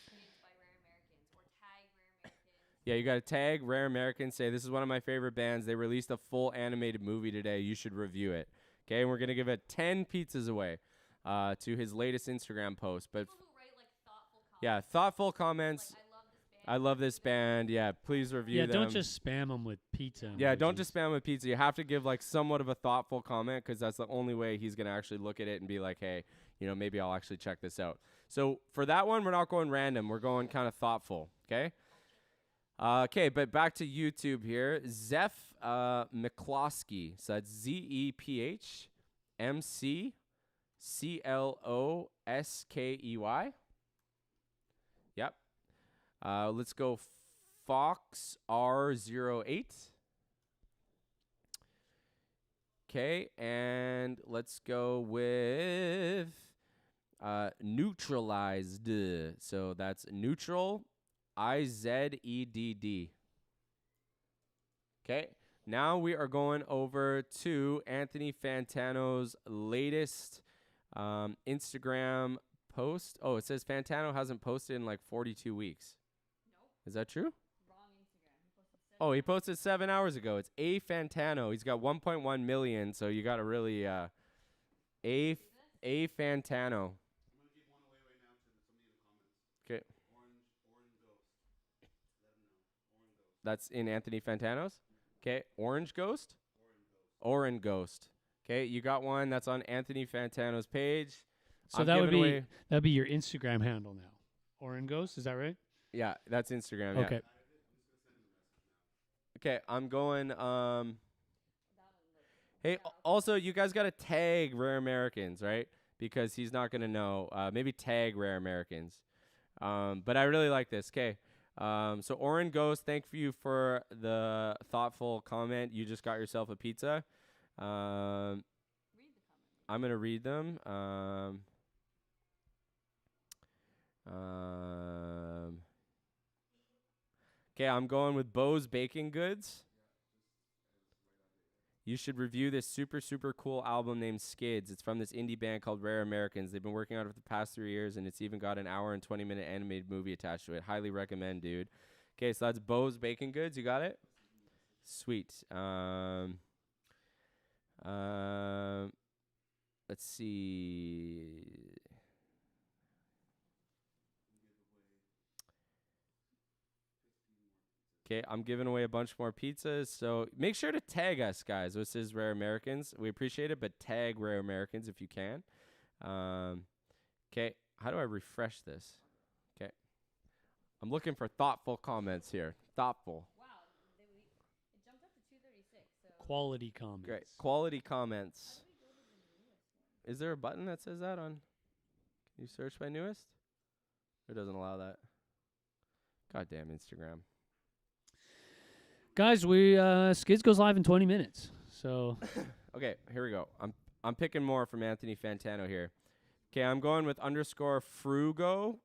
Skids by Rare Americans or tag Rare Americans. Yeah, you got to tag Rare Americans. Say, this is one of my favorite bands. They released a full animated movie today. You should review it. Okay, and we're going to give it 10 pizzas away to his latest Instagram post. But People who write like thoughtful comments. yeah, thoughtful comments. Like, I love this band. Yeah, please review Yeah, them. don't just spam them with pizza. Yeah, don't emojis. just spam with pizza. You have to give like somewhat of a thoughtful comment because that's the only way he's going to actually look at it and be like, hey, maybe I'll actually check this out. So for that one, we're not going random. We're going kind of thoughtful, okay? Okay, but back to YouTube here. Zeph McCloskey. So that's ZEPHMCCLOSKEY. Yep. Let's go Fox R08. Okay, and let's go with Neutralized. So that's neutral, IZEDD. Okay, now we are going over to Anthony Fantano's latest Instagram post. Oh, it says Fantano hasn't posted in like 42 weeks. Nope. Is that true? Wrong Instagram. He posted 7 Oh, he posted 7 hours ago. It's A Fantano. He's got 1.1 million, so you got to really A Fantano. I'm gonna give one away right now to somebody in the comments. Okay, Orange Ghost. Let him know. Orange Ghost. that's in Anthony Fantano's. Okay, Orange Ghost. Orange Ghost. Okay, you got one. That's on Anthony Fantano's page. So I'm that would giving be away- that'd be your Instagram handle now. Oren Ghost, is that right? Yeah, that's Instagram. Yeah. Okay. Okay, I'm going. Hey, also, you guys got to tag Rare Americans, right? Because he's not going to know. Maybe tag Rare Americans. But I really like this. Okay. So, Oren Ghost, thank you for the thoughtful comment. You just got yourself a pizza. Read the comment. I'm going to read them. Okay, I'm going with Bo's Baking Goods. You should review this super, super cool album named Skids. It's from this indie band called Rare Americans. They've been working on it for the past 3 years, and it's even got an hour and 20-minute animated movie attached to it. Highly recommend, dude. Okay, so that's Bo's Baking Goods. You got it? Sweet. Let's see. Okay, I'm giving away a bunch more pizzas, so make sure to tag us, guys. This is Rare Americans. We appreciate it, but tag Rare Americans if you can. Okay, how do I refresh this? Okay, I'm looking for thoughtful comments here. Thoughtful. Wow, it jumped up to 236. So Quality comments. Great. Quality comments. Is there a button that says that on? Can you search by newest? It doesn't allow that. Goddamn Instagram. Guys, we Skids goes live in 20 minutes. So Okay, here we go. I'm picking more from Anthony Fantano here. Okay, I'm going with _Frugo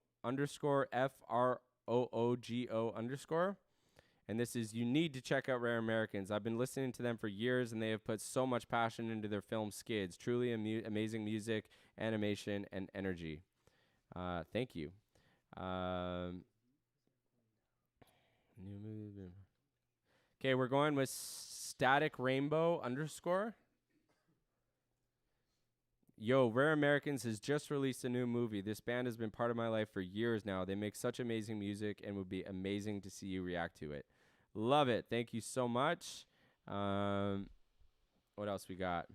_FROOGO_. And this is, you need to check out Rare Americans. I've been listening to them for years, and they have put so much passion into their film Skids. Truly amazing music, animation, and energy. Thank you. New movie. Okay, we're going with Static Rainbow _. Yo, Rare Americans has just released a new movie. This band has been part of my life for years now. They make such amazing music and would be amazing to see you react to it. Love it. Thank you so much. What else we got?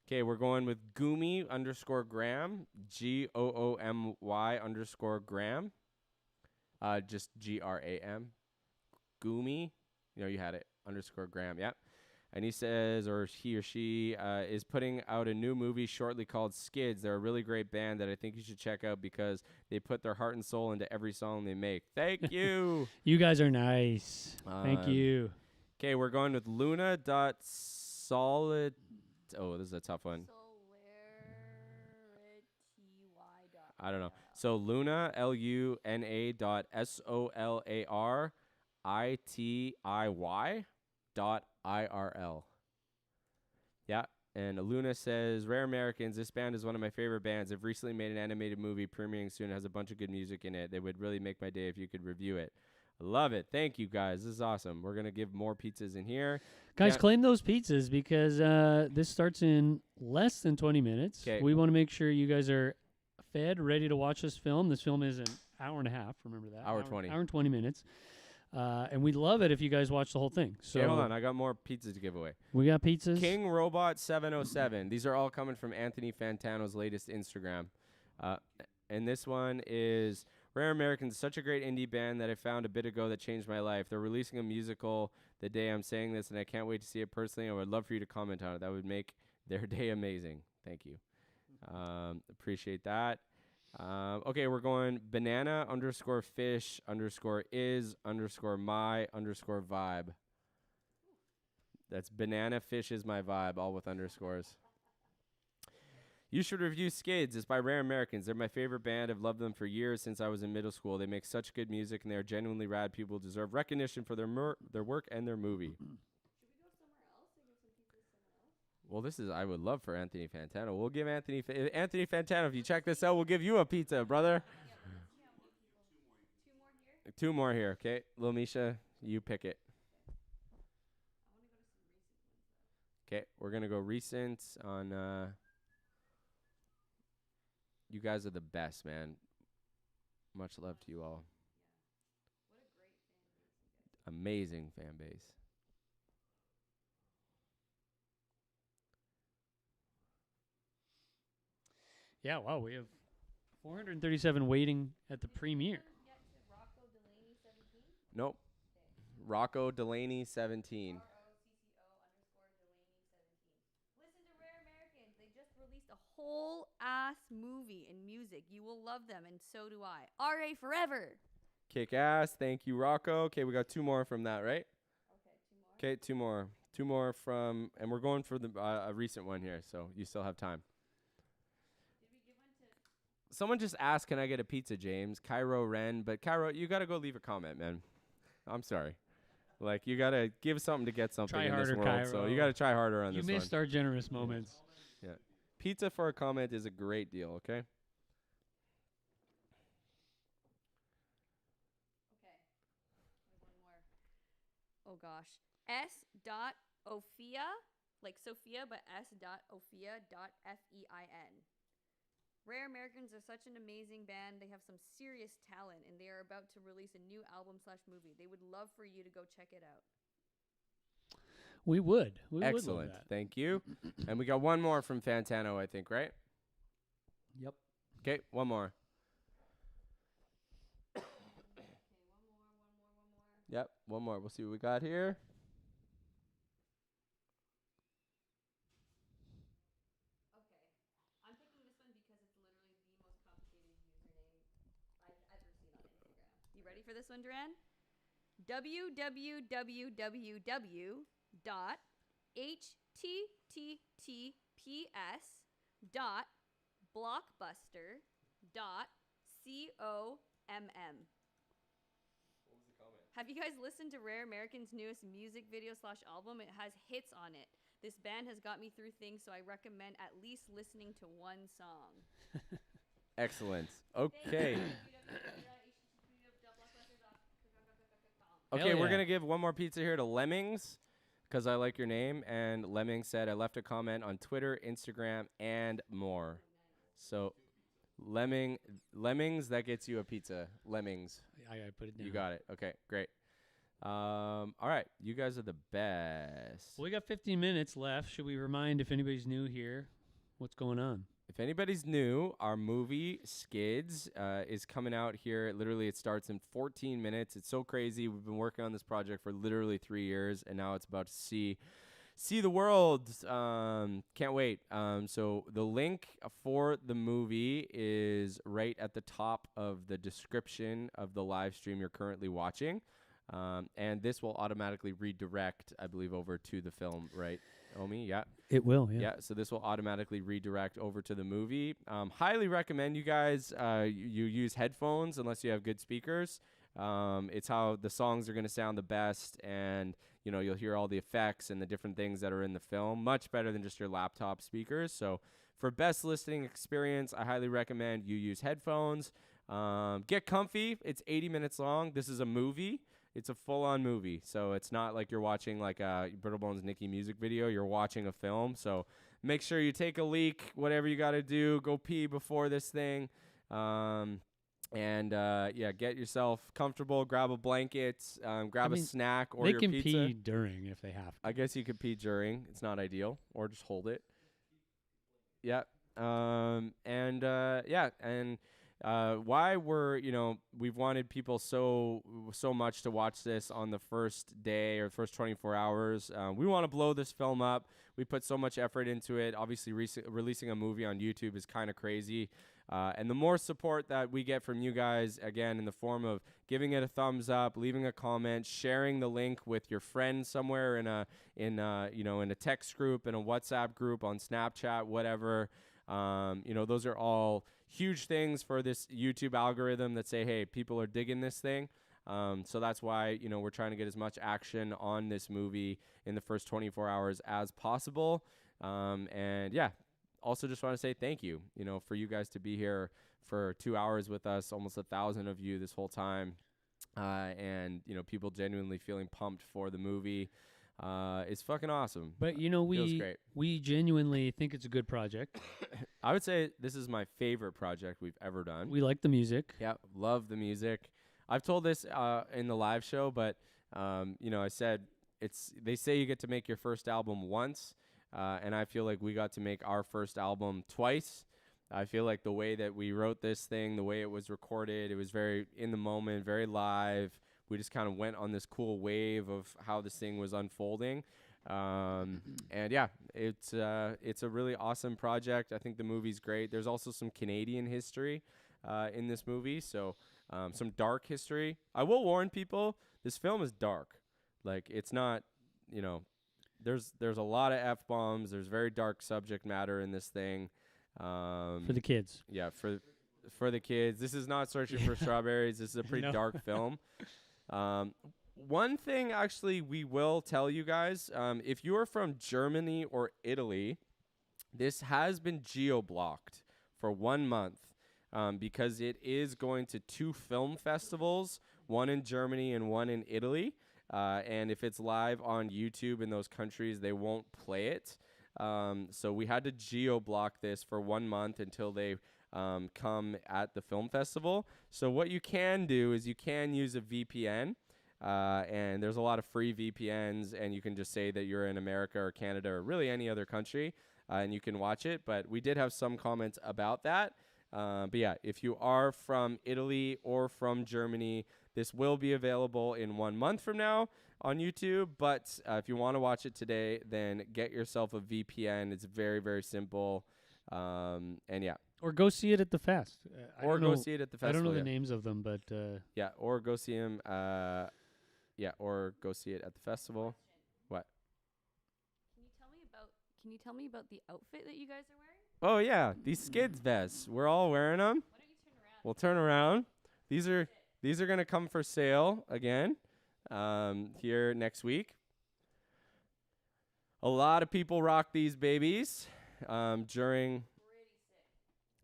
Okay, we're going with Goomy _Graham. GOOMY _Graham. Just GRAM. Goomy. You had it. _Graham. Yep. And he says, or he or she is putting out a new movie shortly called Skids. They're a really great band that I think you should check out because they put their heart and soul into every song they make. Thank you. you guys are nice. Thank you. Okay, we're going with Luna.solid. Oh, this is a tough one. I don't know. So Luna, LUNA.SOLAR ITIY.IRL. Yeah. And Luna says, Rare Americans, this band is one of my favorite bands. They've recently made an animated movie premiering soon. It has a bunch of good music in it. They would really make my day if you could review it. I love it. Thank you, guys. This is awesome. We're going to give more pizzas in here. Guys, Yeah. claim those pizzas because this starts in less than 20 minutes. 'Kay. We want to make sure you guys are fed, ready to watch this film. This film is an hour and a half. Remember that? Hour 20. Hour and 20 minutes. And we'd love it if you guys watch the whole thing. So Okay, hold on. I got more pizzas to give away. we got pizzas. King Robot 707. These are all coming from Anthony Fantano's latest Instagram. And this one is Rare Americans, such a great indie band that I found a bit ago that changed my life. They're releasing a musical the day I'm saying this, and I can't wait to see it personally. I would love for you to comment on it. That would make their day amazing. Thank you. Appreciate that. Okay, we're going banana_fish_is_my_vibe. That's banana fish is my vibe, all with underscores. You should review Skids. It's by Rare Americans. They're my favorite band. I've loved them for years since I was in middle school. They make such good music, and they are genuinely rad people who deserve recognition for their work and their movie. Well, this is, I would love for Anthony Fantano. We'll give Anthony Fantano, if you check this out, we'll give you a pizza, brother. Two more here, okay? Lil Misha, you pick it. Okay, we're going to go recent on, you guys are the best, man. Much love to you all. Amazing fan base. Yeah, wow. We have 437 waiting at the premiere. Nope. Rocco Delaney 17. Listen to Rare Americans. They just released a whole ass movie in music. You will love them, and so do I. RA forever. Kick ass. Thank you, Rocco. Okay, we got two more from that, right? Okay, two more. Two more from, and we're going for the a recent one here, so you still have time. Someone just asked, can I get a pizza, James? Cairo Ren. But Cairo, you got to go leave a comment, man. I'm sorry. Like, you got to give something to get something Try in harder, this world. So Cairo. you got to try harder on You this one. missed our generous moments. Yeah. Pizza for a comment is a great deal, okay? Okay. One more. Oh gosh. S.Ophia, like Sophia, but S.Ophia.fein. Rare Americans are such an amazing band. They have some serious talent, and they are about to release a new album/movie. They would love for you to go check it out. We would. We would love Excellent. that. Thank you. And we got one more from Fantano, I think, right? Yep. Okay, one more. Yep, one more. We'll see what we got here. I'm picking this one because it's literally the most complicated username I've ever seen on Instagram. You ready for this one, Duran? www.https.blockbuster.com. Have you guys listened to Rare American's newest music video/album? It has hits on it. This band has got me through things, so I recommend at least listening to one song. Excellent. Okay. Okay, Hell we're yeah. going to give one more pizza here to Lemmings because I like your name. And Lemmings said, I left a comment on Twitter, Instagram, and more. So, Lemmings, that gets you a pizza. Lemmings. I put it down. You got it. Okay, great. All right, you guys are the best. Well, we got 15 minutes left. Should we remind, if anybody's new here, what's going on? If anybody's new, our movie Skids is coming out here. Literally, it starts in 14 minutes. It's so crazy. We've been working on this project for literally 3 years, and now it's about to see the world. Can't wait. So the link for the movie is right at the top of the description of the live stream you're currently watching. And this will automatically redirect, I believe, over to the film, right, Omi? Yeah. It will, Yeah, so this will automatically redirect over to the movie. Highly recommend you guys you use headphones unless you have good speakers. It's how the songs are going to sound the best, and you'll hear all the effects and the different things that are in the film much better than just your laptop speakers. So for best listening experience, I highly recommend you use headphones. Get comfy. It's 80 minutes long. This is a movie. It's a full-on movie, so it's not like you're watching like a Brittle Bones Nicki music video. You're watching a film, so make sure you take a leak, whatever you got to do. Go pee before this thing, get yourself comfortable. Grab a blanket, grab a snack or they your can pizza. pee during if they have to. I guess you could pee during. It's not ideal, or just hold it. Yeah. Why we've wanted people so much to watch this on the first day or first 24 hours. We want to blow this film up. We put so much effort into it. Obviously, releasing a movie on YouTube is kind of crazy. And the more support that we get from you guys, again, in the form of giving it a thumbs up, leaving a comment, sharing the link with your friends somewhere in a text group, in a WhatsApp group, on Snapchat, whatever. Those are all huge things for this YouTube algorithm that say, hey, people are digging this thing. So that's why, we're trying to get as much action on this movie in the first 24 hours as possible. Also just want to say thank you, for you guys to be here for 2 hours with us, almost 1,000 of you this whole time. People genuinely feeling pumped for the movie. It's fucking awesome. But Feels great. we genuinely think it's a good project. I would say this is my favorite project we've ever done. We like the music. Yeah, love the music. I've told this in the live show, but I said they say you get to make your first album once, and I feel like we got to make our first album twice. I feel like the way that we wrote this thing, the way it was recorded, it was very in the moment, very live. We just kind of went on this cool wave of how this thing was unfolding. It's a really awesome project. I think the movie's great. There's also some Canadian history in this movie, so some dark history. I will warn people, this film is dark. Like, it's not, there's a lot of F-bombs. There's very dark subject matter in this thing. For the kids. Yeah, for the kids. This is not Searching for Strawberries. This is a pretty dark film. One thing, actually, we will tell you guys, if you are from Germany or Italy, this has been geo-blocked for 1 month because it is going to 2 film festivals, one in Germany and one in Italy. And if it's live on YouTube in those countries, they won't play it. So we had to geo-block this for 1 month until they come at the film festival. So what you can do is you can use a VPN, and there's a lot of free VPNs, and you can just say that you're in America or Canada or really any other country, and you can watch it. But we did have some comments about that. But yeah, if you are from Italy or from Germany, this will be available in 1 month from now on YouTube. But if you want to watch it today, then get yourself a VPN. It's very, very simple. Or go see it at the fest. Or go see it at the festival. I don't know the names of them, but or go see him. Or go see it at the festival. What? Can you tell me about the outfit that you guys are wearing? Oh yeah, these Skids vests. We're all wearing them. Why don't you turn around? We'll turn around. These are gonna come for sale again here next week. A lot of people rock these babies during.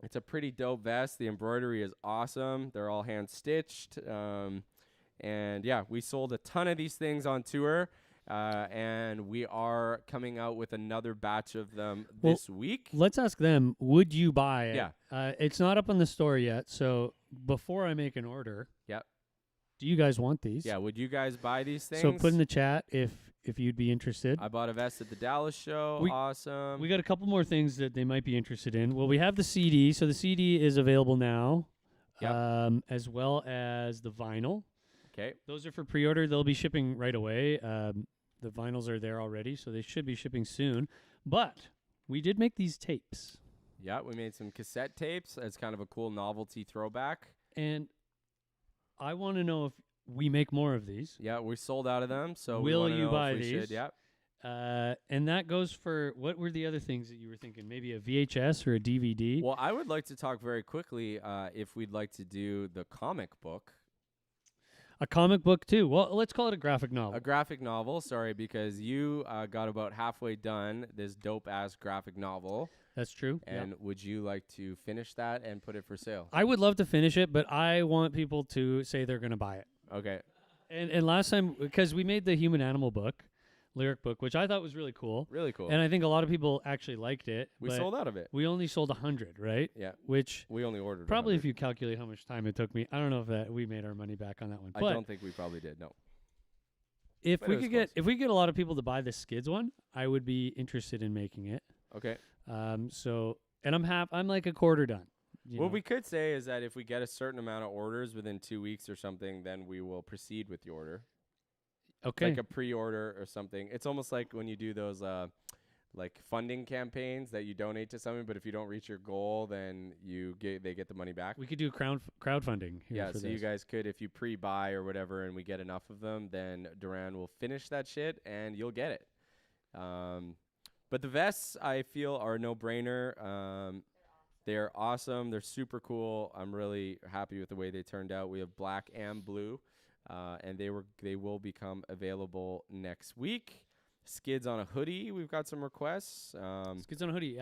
It's a pretty dope vest. The embroidery is awesome. They're all hand stitched. We sold a ton of these things on tour. And we are coming out with another batch of them this week. Let's ask them, would you buy it? Yeah. It's not up on the store yet, so before I make an order, Yep. do you guys want these? Yeah, would you guys buy these things? So put in the chat if you'd be interested. I bought a vest at the Dallas show. Awesome. We got a couple more things that they might be interested in. Well, we have the CD. So the CD is available now, as well as the vinyl. Okay. Those are for pre-order. They'll be shipping right away. The vinyls are there already, so they should be shipping soon. But we did make these tapes. Yeah, we made some cassette tapes as kind of a cool novelty throwback. And I want to know if we make more of these. Yeah, we sold out of them, so will we you know buy if we these? should. Yeah. And that goes for, what were the other things that you were thinking? Maybe a VHS or a DVD? Well, I would like to talk very quickly if we'd like to do the comic book. A comic book too. Well, let's call it a graphic novel. A graphic novel, sorry, because you got about halfway done this dope-ass graphic novel. That's true. And would you like to finish that and put it for sale? I would love to finish it, but I want people to say they're going to buy it. Okay. And last time, because we made the human animal book, lyric book, which I thought was really cool. Really cool. And I think a lot of people actually liked it. We but sold out of it. We only sold 100, right? Yeah. Which We only ordered probably, 100. if you calculate how much time it took me, I don't know if that we made our money back on that one. I But don't think we probably did, no. if but we it was could get close. if we get a lot of people to buy the Skids one, I would be interested in making it. Okay. So and I'm like a quarter done. What we could say is that if we get a certain amount of orders within 2 weeks or something, then we will proceed with the order. okay. Like a pre-order or something. It's almost like when you do those like funding campaigns that you donate to something, but if you don't reach your goal, then they get the money back. We could do crowdfunding. Here Yeah, for so you this. guys could, if you pre-buy or whatever, and we get enough of them, then Duran will finish that shit and you'll get it. But the vests, I feel, are a no-brainer. They're awesome. They're super cool. I'm really happy with the way they turned out. We have black and blue, and they will become available next week. Skids on a hoodie. We've got some requests. Skids on a hoodie.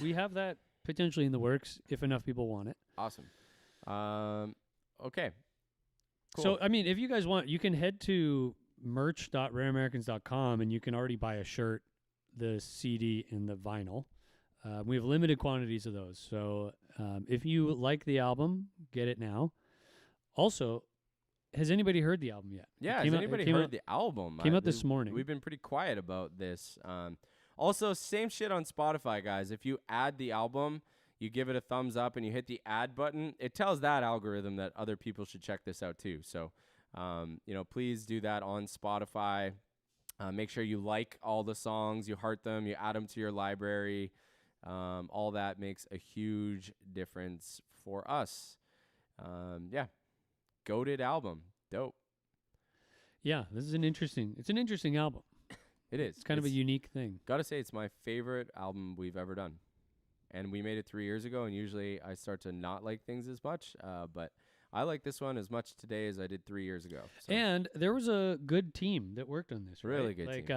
We have that potentially in the works if enough people want it. Awesome. Okay. Cool. So I mean, if you guys want, you can head to merch.rareamericans.com and you can already buy a shirt, the CD, and the vinyl. We have limited quantities of those. So if you like the album, get it now. Also, has anybody heard the album yet? Yeah, It has came out- anybody it came heard out- the album? Came out this morning. We've been pretty quiet about this. Also, same shit on Spotify, guys. If you add the album, you give it a thumbs up, and you hit the add button, it tells that algorithm that other people should check this out too. So, please do that on Spotify. Make sure you like all the songs, you heart them, you add them to your library. All that makes a huge difference for us. Goated album. Dope. Yeah, this is an interesting album. It is. It's kind of a unique thing. Gotta say, it's my favorite album we've ever done. And we made it 3 years ago, and usually I start to not like things as much. But I like this one as much today as I did 3 years ago. So. And there was a good team that worked on this. Really right? good like, team.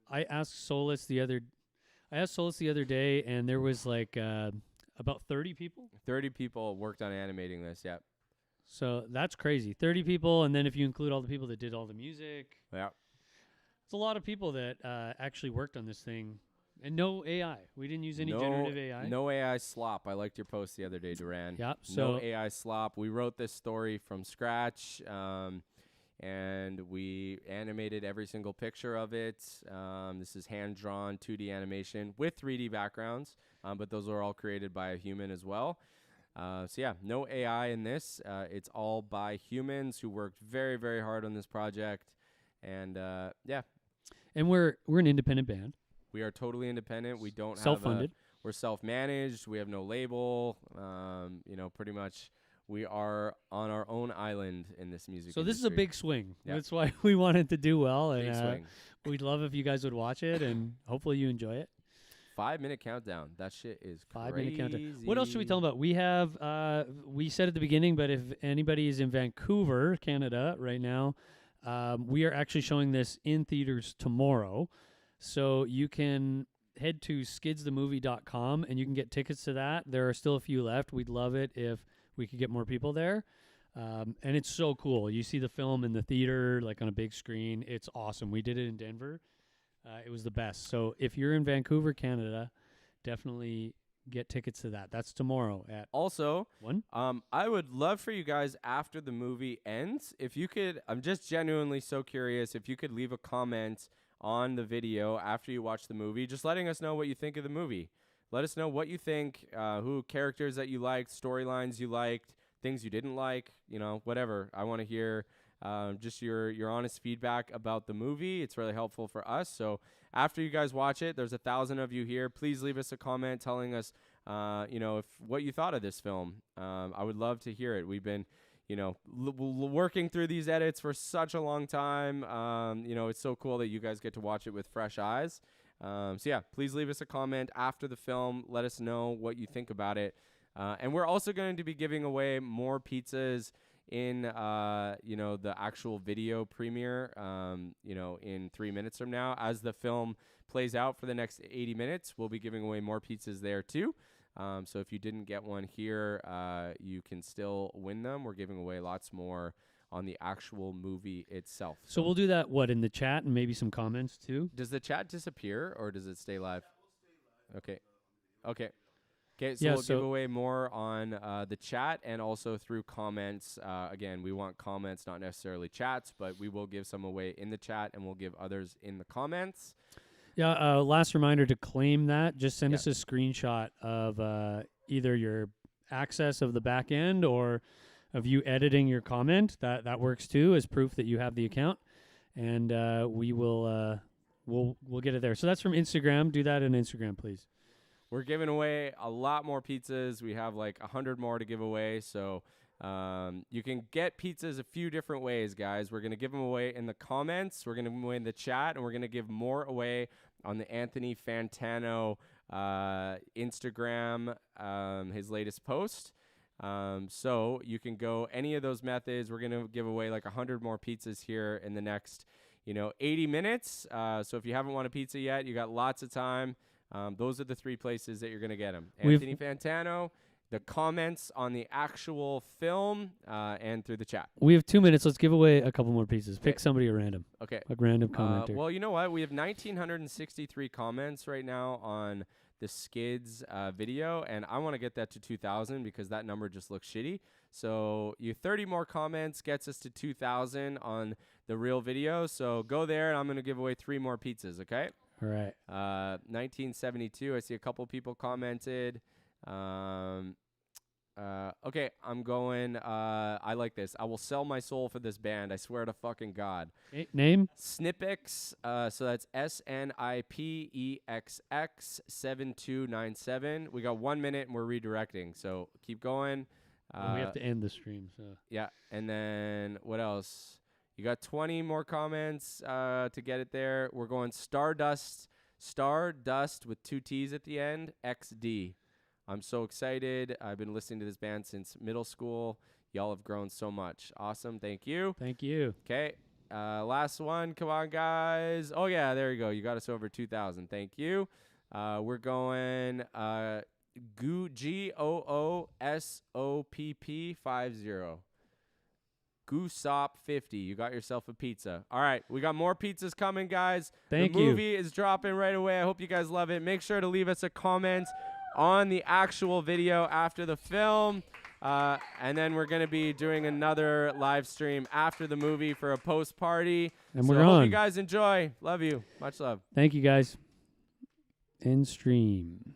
I asked Solus the other day, and there was like about 30 people. 30 people worked on animating this, yeah. So that's crazy. 30 people, and then if you include all the people that did all the music, Yeah. it's a lot of people that actually worked on this thing. And no AI. We didn't use any generative AI. No AI slop. I liked your post the other day, Duran. Yep. No So AI slop. We wrote this story from scratch, and we animated every single picture of it. This is hand-drawn 2D animation with 3D backgrounds, but those are all created by a human as well. No AI in this. It's all by humans who worked very, very hard on this project. And, and we're an independent band. we are totally independent. We don't Self-funded. we're self-managed. We have no label. Pretty much we are on our own island in this music So this is a industry. big swing. Yeah. That's why we wanted to do well. Big And swing. we'd love if you guys would watch it, and hopefully you enjoy it. 5-minute countdown. That shit is 5-minute countdown. crazy. What else should we tell them about? We have, we said at the beginning, but if anybody is in Vancouver, Canada right now, we are actually showing this in theaters tomorrow. So you can head to skidsthemovie.com and you can get tickets to that. There are still a few left. We'd love it if we could get more people there. And it's so cool. You see the film in the theater, like on a big screen. It's awesome. We did it in Denver. It was the best. So if you're in Vancouver, Canada, definitely get tickets to that. That's tomorrow at Also, 1. I would love for you guys after the movie ends, if you could, I'm just genuinely so curious, if you could leave a comment on the video after you watch the movie, just letting us know what you think of the movie. Let us know what you think, who characters that you liked, storylines you liked, things you didn't like, whatever. I want to hear just your honest feedback about the movie. It's really helpful for us. So after you guys watch it, there's 1,000 of you here. Please leave us a comment telling us, if what you thought of this film. I would love to hear it. We've been, working through these edits for such a long time. It's so cool that you guys get to watch it with fresh eyes. Please leave us a comment after the film. Let us know what you think about it. And we're also going to be giving away more pizzas in the actual video premiere in 3 minutes from now. As the film plays out for the next 80 minutes, we'll be giving away more pizzas there too. So if you didn't get one here, you can still win them. We're giving away lots more on the actual movie itself. So we'll do that, in the chat and maybe some comments too? Does the chat disappear or does it stay live? Okay. So Yeah, we'll give away more on the chat and also through comments. Again, we want comments, not necessarily chats, but we will give some away in the chat and we'll give others in the comments. Yeah, last reminder to claim that. Just send us a screenshot of either your access of the back end or of you editing your comment. That works too as proof that you have the account. And we will we'll get it there. So that's from Instagram. Do that on Instagram, please. We're giving away a lot more pizzas. We have like 100 more to give away. So you can get pizzas a few different ways, guys. We're going to give them away in the comments. We're going to give them away in the chat. And we're going to give more away on the Anthony Fantano Instagram, his latest post. So you can go any of those methods. We're going to give away like 100 more pizzas here in the next 80 minutes. So if you haven't won a pizza yet, you got lots of time. Those are the 3 places that you're going to get them. Anthony Fantano, the comments on the actual film, and through the chat. We have 2 minutes. Let's give away a couple more pieces. Pick somebody at random. Okay. A random commenter. Well, you know what? We have 1,963 comments right now on the Skids video, and I want to get that to 2,000 because that number just looks shitty. So 30 more comments gets us to 2,000 on the real video. So go there, and I'm going to give away 3 more pizzas, okay? All right. 1972. I see a couple people commented. Okay, I'm going. I like this. I will sell my soul for this band. I swear to fucking God. Name? Snipix. So that's SNIPEXX 7297. We got 1 minute and we're redirecting. So keep going. We have to end the stream. So yeah, and then what else? You got 20 more comments to get it there. We're going Stardust with 2 T's at the end, XD. I'm so excited. I've been listening to this band since middle school. Y'all have grown so much. Awesome. Thank you. Thank you. Okay. Last one. Come on, guys. Oh, yeah. There you go. You got us over 2,000. Thank you. We're going GOOSOPP 50. Goosop 50. You got yourself a pizza. All right. We got more pizzas coming, guys. Thank you. The movie is dropping right away. I hope you guys love it. Make sure to leave us a comment on the actual video after the film. And then we're going to be doing another live stream after the movie for a post party. And so we're hope on. you guys enjoy. Love you. Much love. Thank you, guys. End stream.